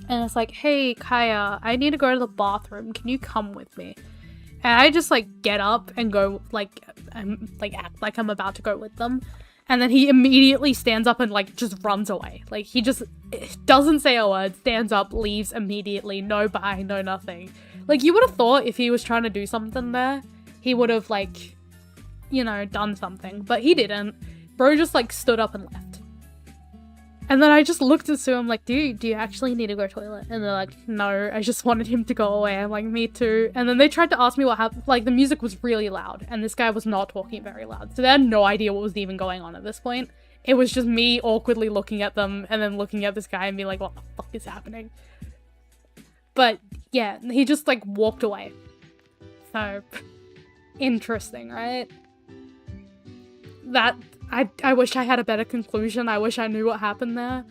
And it's like, hey, Kaya, I need to go to the bathroom. Can you come with me? And I just, like, get up and go, like, act like I'm about to go with them. And then he immediately stands up and, like, just runs away. Like, he just doesn't say a word, stands up, leaves immediately. No bye, no nothing. Like, you would have thought if he was trying to do something there, he would have, like, you know, done something. But he didn't. Bro just, like, stood up and left. And then I just looked at Sue, I'm like, do you actually need to go to the toilet? And they're like, no, I just wanted him to go away. I'm like, me too. And then they tried to ask me what happened. Like, the music was really loud, and this guy was not talking very loud. So they had no idea what was even going on at this point. It was just me awkwardly looking at them, and then looking at this guy and being like, what the fuck is happening? But, yeah, he just, like, walked away. So, interesting, right? That... I wish I had a better conclusion. I wish I knew what happened there.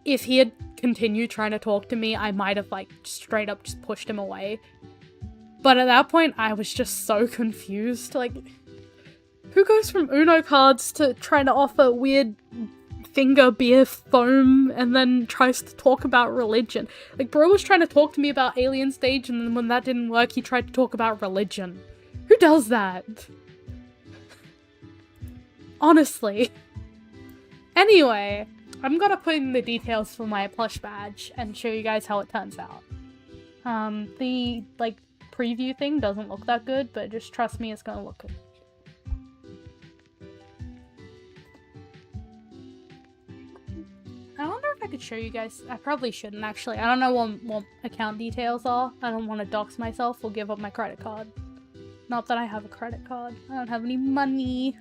If he had continued trying to talk to me, I might have, like, straight up just pushed him away. But at that point, I was just so confused. Like, who goes from Uno cards to trying to offer weird finger beer foam and then tries to talk about religion? Like, bro was trying to talk to me about Alien Stage, and then when that didn't work, he tried to talk about religion. Who does that? Honestly. Anyway, I'm gonna put in the details for my plush badge and show you guys how it turns out. The, like, preview thing doesn't look that good, but just trust me, it's gonna look good. I wonder if I could show you guys. I probably shouldn't, actually. I don't know what account details are. I don't want to dox myself or give up my credit card. Not that I have a credit card. I don't have any money.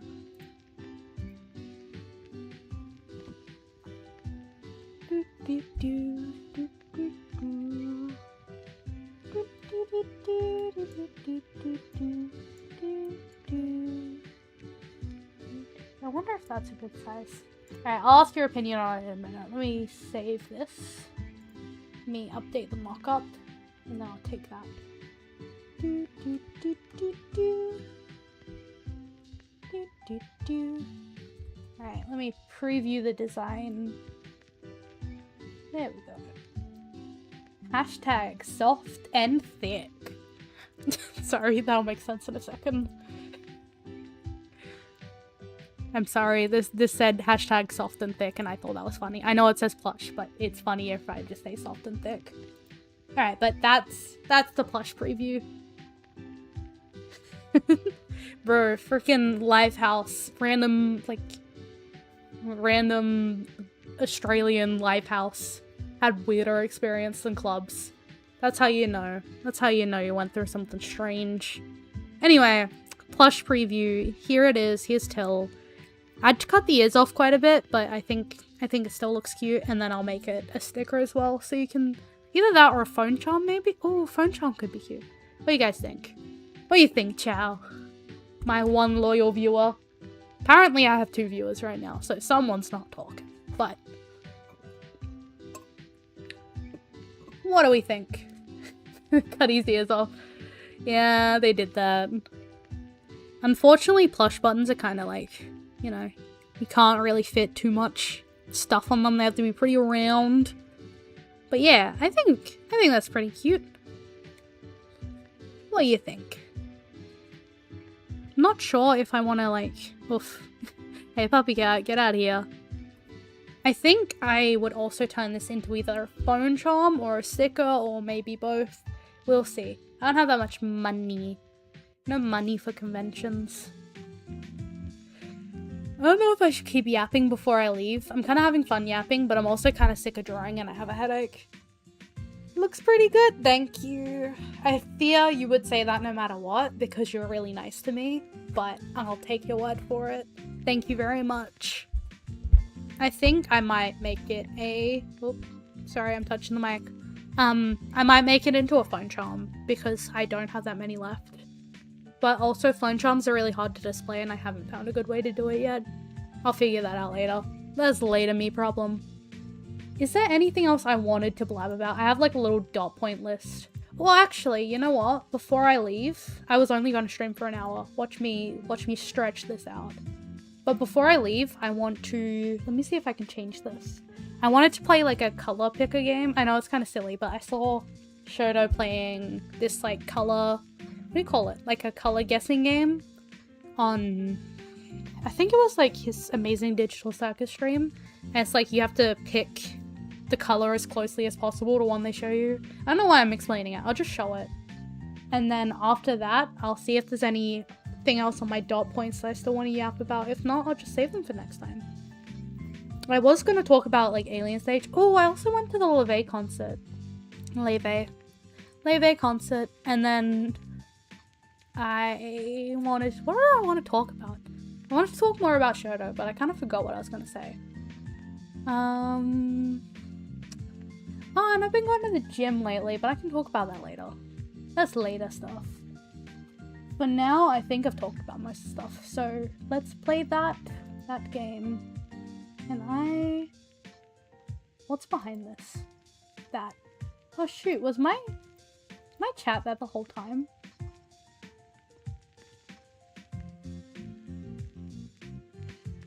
I wonder if that's a good size. Alright, I'll ask your opinion on it in a minute. Let me save this. Let me update the mock-up, and then I'll take that. Alright, let me preview the design. There we go. Hashtag soft and thick. Sorry, that'll make sense in a second. I'm sorry, this said hashtag soft and thick, and I thought that was funny. I know it says plush, but it's funnier if I just say soft and thick. Alright, but that's the plush preview. Bro, freaking Lifehouse. Random Australian Lifehouse had weirder experience than clubs. That's how you know. That's how you know you went through something strange. Anyway, plush preview. Here it is. Here's Till. I'd cut the ears off quite a bit, but I think it still looks cute, and then I'll make it a sticker as well, so you can either that or a phone charm maybe. Oh, phone charm could be cute. What do you guys think? What do you think, Chow? My one loyal viewer. Apparently I have 2 viewers right now, so someone's not talking. But what do we think? Cut his ears off. Yeah, they did that. Unfortunately, plush buttons are kind of like, you know, you can't really fit too much stuff on them. They have to be pretty round. But yeah, I think that's pretty cute. What do you think? Not sure if I want to like, oof. Hey puppy cat, get out of here. I think I would also turn this into either a phone charm or a sticker or maybe both. We'll see. I don't have that much money. No money for conventions. I don't know if I should keep yapping before I leave. I'm kind of having fun yapping, but I'm also kind of sick of drawing and I have a headache. Looks pretty good, thank you. I fear you would say that no matter what, because you're really nice to me, but I'll take your word for it. Thank you very much. I think I might make it a... Oops, sorry, I'm touching the mic. I might make it into a phone charm, because I don't have that many left. But also, phone charms are really hard to display, and I haven't found a good way to do it yet. I'll figure that out later. That's the later me problem. Is there anything else I wanted to blab about? I have like a little dot point list. Well, actually, you know what? Before I leave, I was only going to stream for an hour. Watch me stretch this out. But before I leave, I want to... Let me see if I can change this. I wanted to play like a color picker game. I know it's kind of silly, but I saw Shoto playing this like color... What do you call it? Like a color guessing game on... I think it was like his Amazing Digital Circus stream. And it's like you have to pick the color as closely as possible to one they show you. I don't know why I'm explaining it. I'll just show it. And then after that, I'll see if there's anything else on my dot points that I still want to yap about. If not, I'll just save them for next time. I was going to talk about like Alien Stage. Oh, I also went to the Leve concert. Leve concert. And then I wanted... What did I want to talk about? I wanted to talk more about Shoto, but I kind of forgot what I was going to say. Oh, and I've been going to the gym lately, but I can talk about that later. That's later stuff. But now, I think I've talked about most stuff, so let's play that game. And what's behind this? That. Oh shoot, was my chat there the whole time?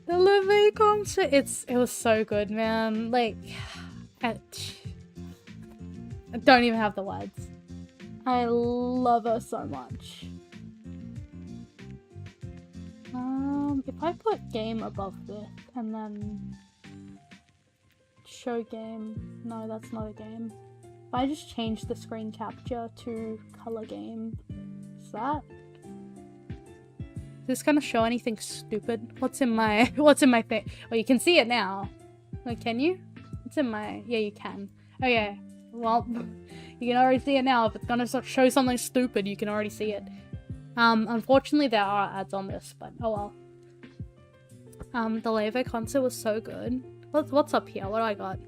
The Leve concert, it was so good, man. Like, I don't even have the words. I love her so much. If I put game above this and then show game, no, that's not a game. If I just change the screen capture to color game, is that? Is this gonna show anything stupid? What's in my thing? Oh, you can see it now. Oh, can you? It's in my... Yeah, you can. Oh yeah. Well, you can already see it now. If it's gonna show something stupid, you can already see it. Unfortunately there are ads on this, but oh well. The Leve concert was so good. What's up here? What do I got?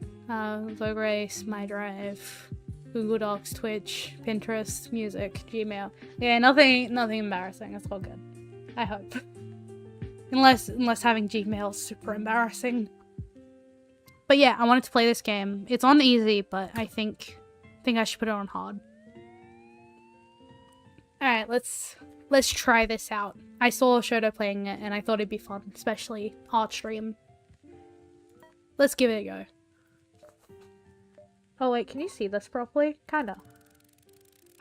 Vograce, My Drive, Google Docs, Twitch, Pinterest, Music, Gmail. Yeah, nothing embarrassing. It's all good. I hope. Unless having Gmail is super embarrassing. But yeah, I wanted to play this game. It's on easy, but I think I should put it on hard. Alright, let's try this out. I saw Shoto playing it and I thought it'd be fun, especially art stream. Let's give it a go. Oh wait, can you see this properly? Kinda.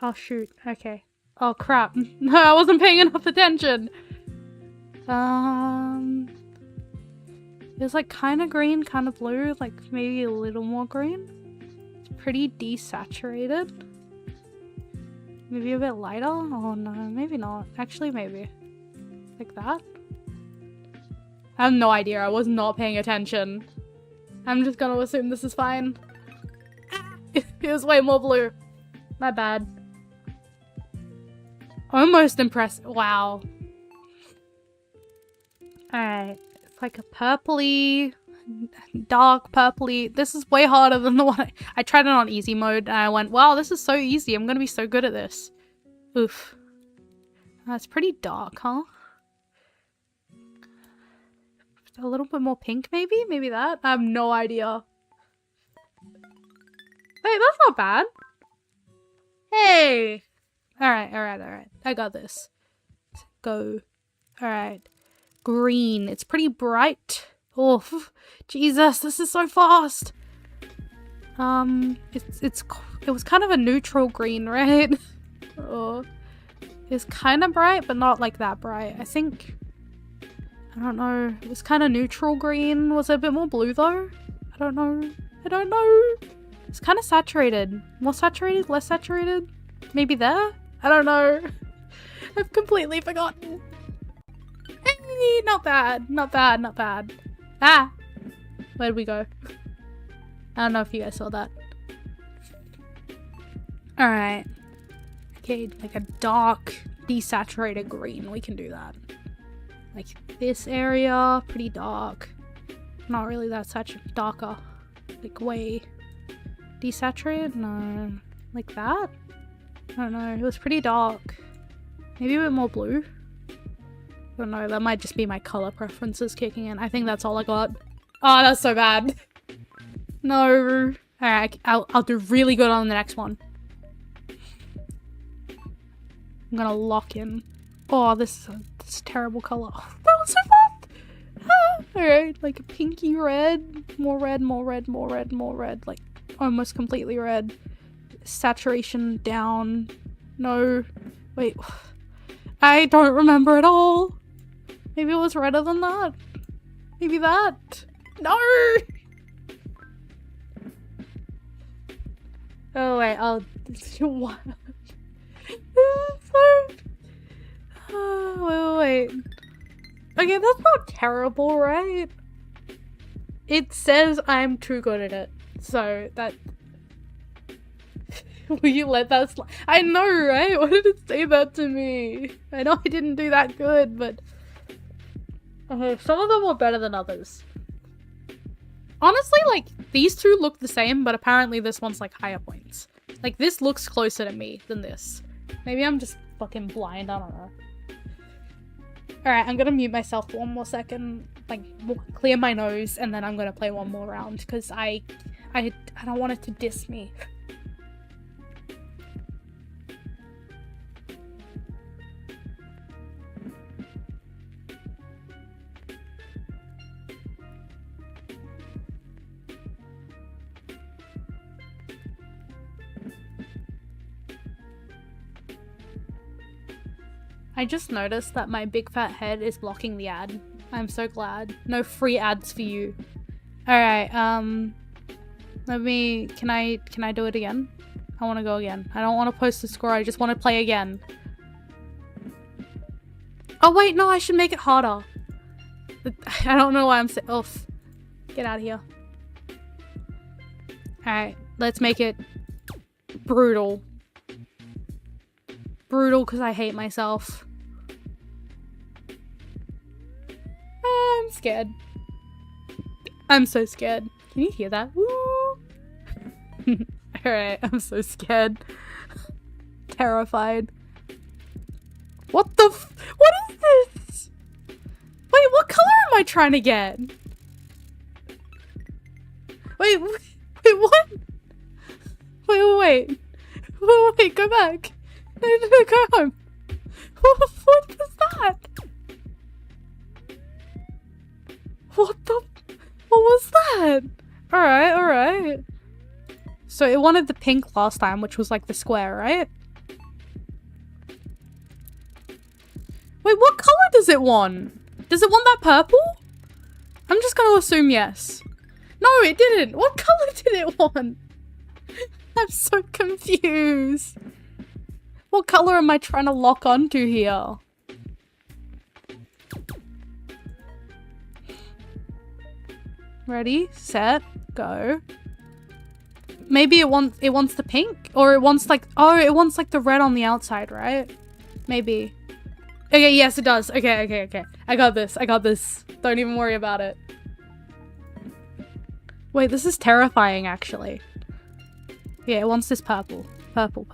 Oh shoot, okay. Oh crap. No, I wasn't paying enough attention. It was like kinda green, kinda blue, like maybe a little more green. It's pretty desaturated. Maybe a bit lighter? Oh no, maybe not. Actually, maybe. Like that? I have no idea. I was not paying attention. I'm just gonna assume this is fine. It was way more blue. My bad. Almost impressive. Wow. Alright. It's like a purpley, dark purpley. This is way harder than the one I tried it on easy mode and I went, wow, this is so easy. I'm gonna be so good at this. Oof. That's pretty dark, huh? A little bit more pink, maybe? Maybe that? I have no idea. Hey, that's not bad. Hey! Alright, alright, alright. I got this. Go. Alright. Green. It's pretty bright. Oh, Jesus, this is so fast. It was kind of a neutral green, right? Oh. It's kind of bright, but not like that bright. I think... I don't know. It was kind of neutral green. Was it a bit more blue though? I don't know. I don't know. It's kind of saturated. More saturated? Less saturated? Maybe there? I don't know. I've completely forgotten. Hey, not bad. Not bad. Not bad. Ah! Where'd we go? I don't know if you guys saw that. Alright. Okay, like a dark, desaturated green. We can do that. Like this area, pretty dark. Not really that darker. Like way desaturated? No. Like that? I don't know. It was pretty dark. Maybe a bit more blue? I don't know. That might just be my color preferences kicking in. I think that's all I got. Oh, that's so bad. No. Alright, I'll do really good on the next one. I'm gonna lock in. Oh, this is a terrible color. That was so fast! Ah, alright, like a pinky red. More red, more red, more red, more red. Like, almost completely red. Saturation down. No. Wait. I don't remember at all. Maybe it was redder than that? Maybe that? No! Oh wait, I'll... What? Wait. Okay, that's not terrible, right? It says I'm too good at it. So, that... Will you let that slide? I know, right? Why did it say that to me? I know I didn't do that good, but... Okay, some of them were better than others. Honestly, like, these two look the same, but apparently this one's, like, higher points. Like, this looks closer to me than this. Maybe I'm just fucking blind, I don't know. Alright, I'm gonna mute myself for one more second, like, clear my nose, and then I'm gonna play one more round, because I don't want it to diss me. I just noticed that my big fat head is blocking the ad. I'm so glad. No free ads for you. Alright, let me... Can I do it again? I want to go again. I don't want to post the score, I just want to play again. Oh wait, no, I should make it harder. I don't know why I'm saying... Oh, get out of here. Alright, let's make it brutal. Brutal because I hate myself. I'm scared. I'm so scared. Can you hear that? Woo! Alright, I'm so scared. Terrified. What the what is this? Wait, what color am I trying to get? Wait, what? Wait, go back. No, go home. What was that? What was that? Alright. So it wanted the pink last time, which was like the square, right? Wait, what color does it want? Does it want that purple? I'm just gonna assume yes. No, it didn't. What color did it want? I'm so confused. What color am I trying to lock onto here? Ready, set, go. Maybe it wants the pink, or it wants like, oh, it wants like the red on the outside, right? Maybe. Okay, yes, it does. Okay. I got this. Don't even worry about it. Wait, this is terrifying, actually. Yeah, it wants this purple. Purple.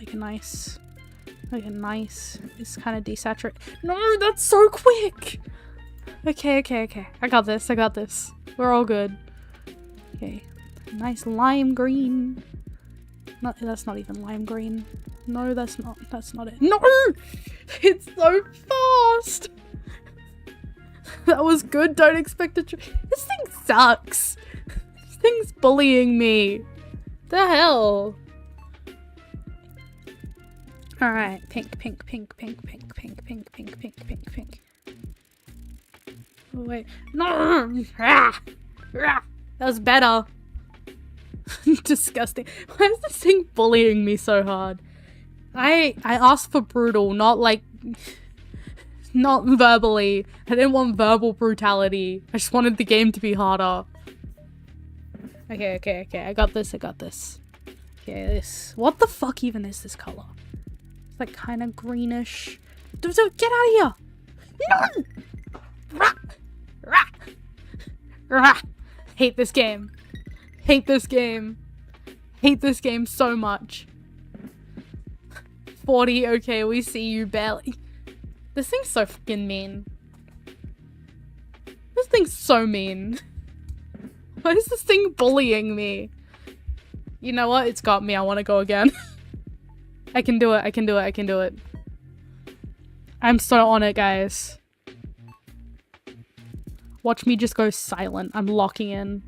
Make it nice. It's kind of desaturated. No, that's so quick! Okay. I got this. We're all good. Okay. Nice lime green. No, that's not even lime green. No, that's not it. No! It's so fast! That was good. Don't expect it to. This thing sucks. This thing's bullying me. The hell? Alright, pink. Oh, wait. No! That was better. Disgusting. Why is this thing bullying me so hard? I asked for brutal, not like... Not verbally. I didn't want verbal brutality. I just wanted the game to be harder. Okay. I got this. Okay, this... What the fuck even is this color? It's like kind of greenish. Get out of here! No! Hate this game. Hate this game so much. 40, okay, we see you barely. This thing's so fucking mean. This thing's so mean. Why is this thing bullying me? You know what? It's got me. I want to go again. I can do it. I'm so on it, guys. Watch me just go silent. I'm locking in.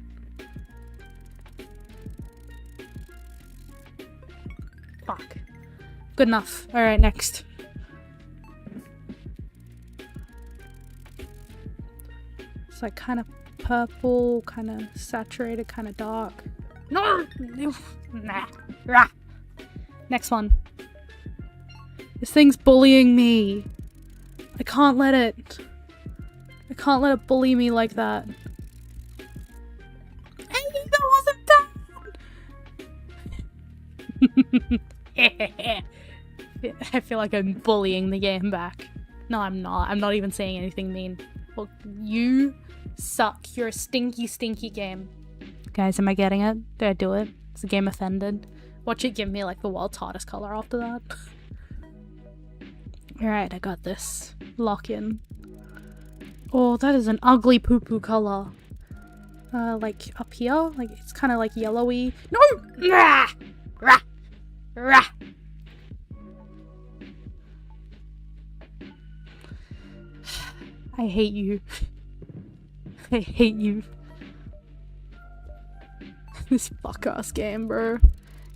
Fuck. Good enough. Alright, next. It's like kind of purple, kind of saturated, kind of dark. No! Nah. Rah. Next one. This thing's bullying me. I can't let it bully me like that. Hey, that wasn't done! I feel like I'm bullying the game back. No, I'm not. I'm not even saying anything mean. Well, you suck. You're a stinky, stinky game. Guys, am I getting it? Did I do it? Is the game offended? Watch it give me like the world's hottest color after that. Alright, I got this. Lock in. Oh, that is an ugly poo-poo color. Like up here? Like it's kind of like yellowy. No! Rah! Rah! Rah! I hate you. I hate you. This fuck-ass game, bro.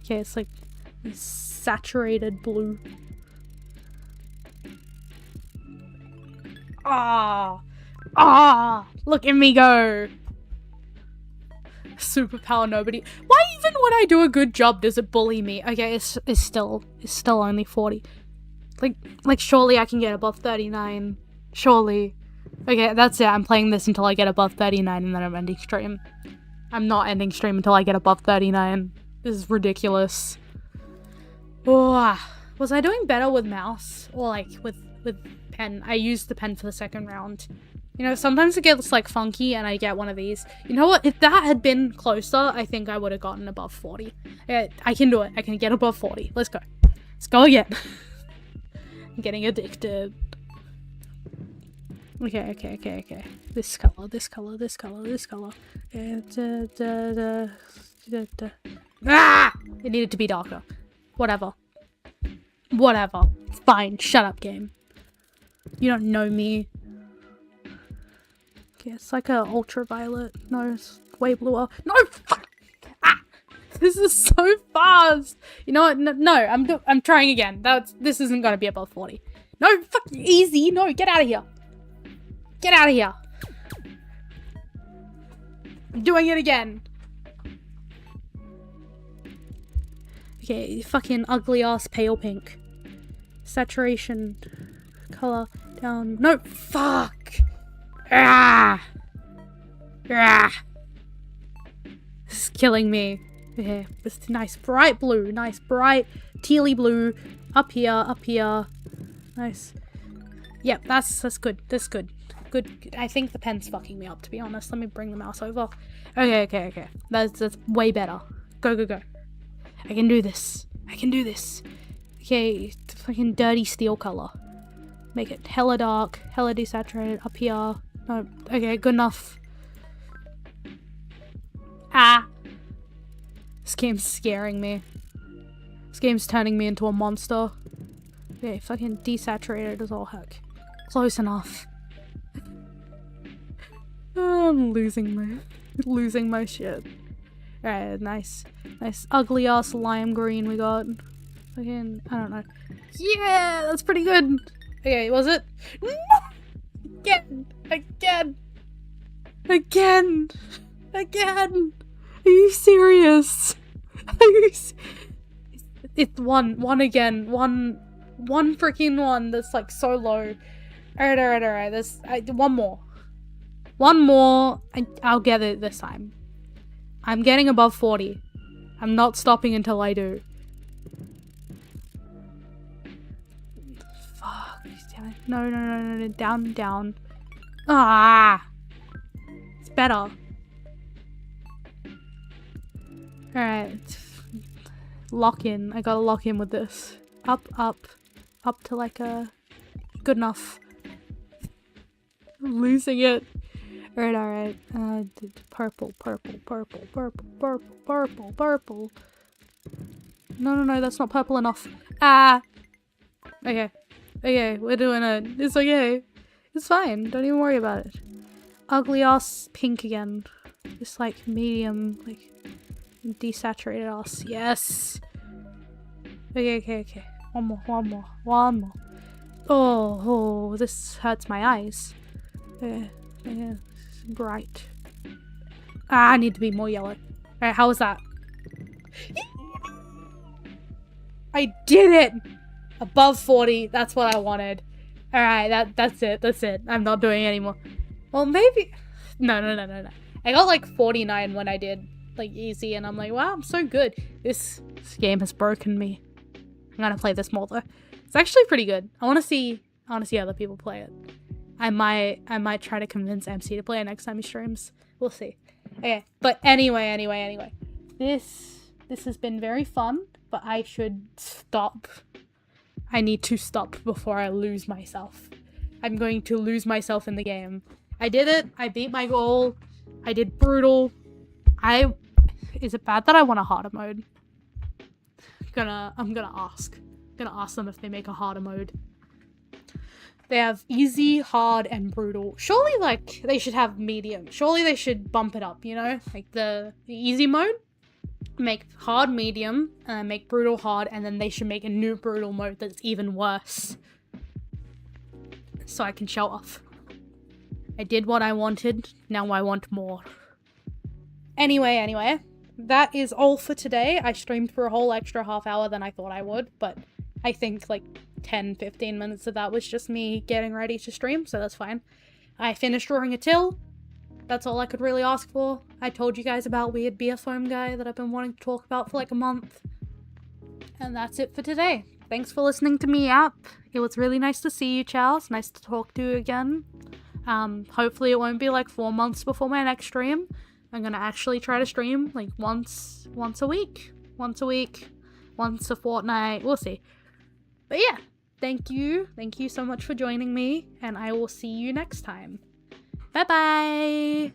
Okay, it's like saturated blue. Look at me go. Superpower nobody. Why even when I do a good job does it bully me? Okay, it's still only 40. Like surely I can get above 39. Surely. Okay, that's it. I'm playing this until I get above 39 and then I'm ending stream. I'm not ending stream until I get above 39. This is ridiculous. Oh, was I doing better with mouse? Or like with pen? I used the pen for the second round. You know, sometimes it gets like funky and I get one of these. You know what? If that had been closer, I think I would have gotten above 40. Yeah, I can do it. I can get above 40. Let's go. Let's go again. I'm getting addicted. Okay. This color. Ah! It needed to be darker. Whatever. It's fine. Shut up, game. You don't know me. Okay, it's like a ultraviolet. No, it's way bluer. No! Fuck! Ah! This is so fast! You know what? No, I'm trying again. This isn't gonna be above 40. No, fuck, easy. No, get out of here. Get out of here. I'm doing it again. Okay, fucking ugly ass pale pink. Saturation. Color down. No, fuck! Ah! Ah! This is killing me. Yeah, this nice bright blue. Nice bright tealy blue. Up here. Nice. Yep, that's good. That's good. Good. I think the pen's fucking me up, to be honest. Let me bring the mouse over. Okay. That's way better. Go. I can do this. Okay, fucking dirty steel color. Make it hella dark, hella desaturated. Up here. No, okay, good enough. Ah! This game's scaring me. This game's turning me into a monster. Okay, fucking desaturated as all heck. Close enough. I'm losing my shit. Alright, nice ugly ass lime green we got. Fucking, I don't know. Yeah, that's pretty good. Okay, was it? No! Again! Are you serious? It's one again. One freaking one that's like so low. Alright. There's one more. I'll get it this time. I'm getting above 40. I'm not stopping until I do. Fuck. No. Down. Ah! It's better. Alright. Lock in. I gotta lock in with this. Up to like a... Good enough. I'm losing it. Alright. Purple. No, that's not purple enough. Ah! Okay, we're doing it. It's okay. It's fine. Don't even worry about it. Ugly ass pink again. Just like medium, like desaturated ass. Yes! Okay. One more. Oh, this hurts my eyes. Yeah. Bright. Ah, I need to be more yellow. Alright, how was that? I did it! Above 40, that's what I wanted. Alright, that's it. I'm not doing it anymore. Well, maybe... No. I got like 49 when I did like easy, and I'm like, wow, I'm so good. This game has broken me. I'm gonna play this more though. It's actually pretty good. I wanna see other people play it. I might try to convince MC to play it next time he streams. We'll see. Okay, but anyway. This has been very fun, but I should stop. I need to stop before I lose myself. I'm going to lose myself in the game. I did it. I beat my goal. I did brutal. Is it bad that I want a harder mode? I'm gonna ask. I'm gonna ask them if they make a harder mode. They have easy, hard, and brutal. Surely, like, they should have medium. Surely they should bump it up, you know? Like, the easy mode, make hard medium, make brutal hard, and then they should make a new brutal mode that's even worse. So I can show off. I did what I wanted, now I want more. Anyway, that is all for today. I streamed for a whole extra half hour than I thought I would, but I think, like, 10-15 minutes of that was just me getting ready to stream, so that's fine. I finished drawing a till. That's all I could really ask for. I told you guys about weird beer foam guy that I've been wanting to talk about for like a month. And that's it for today. Thanks for listening to me up. It was really nice to see you, Charles. Nice to talk to you again. Hopefully it won't be like 4 months before my next stream. I'm gonna actually try to stream like once a week. Once a fortnight. We'll see. But yeah. Thank you so much for joining me, and I will see you next time. Bye bye!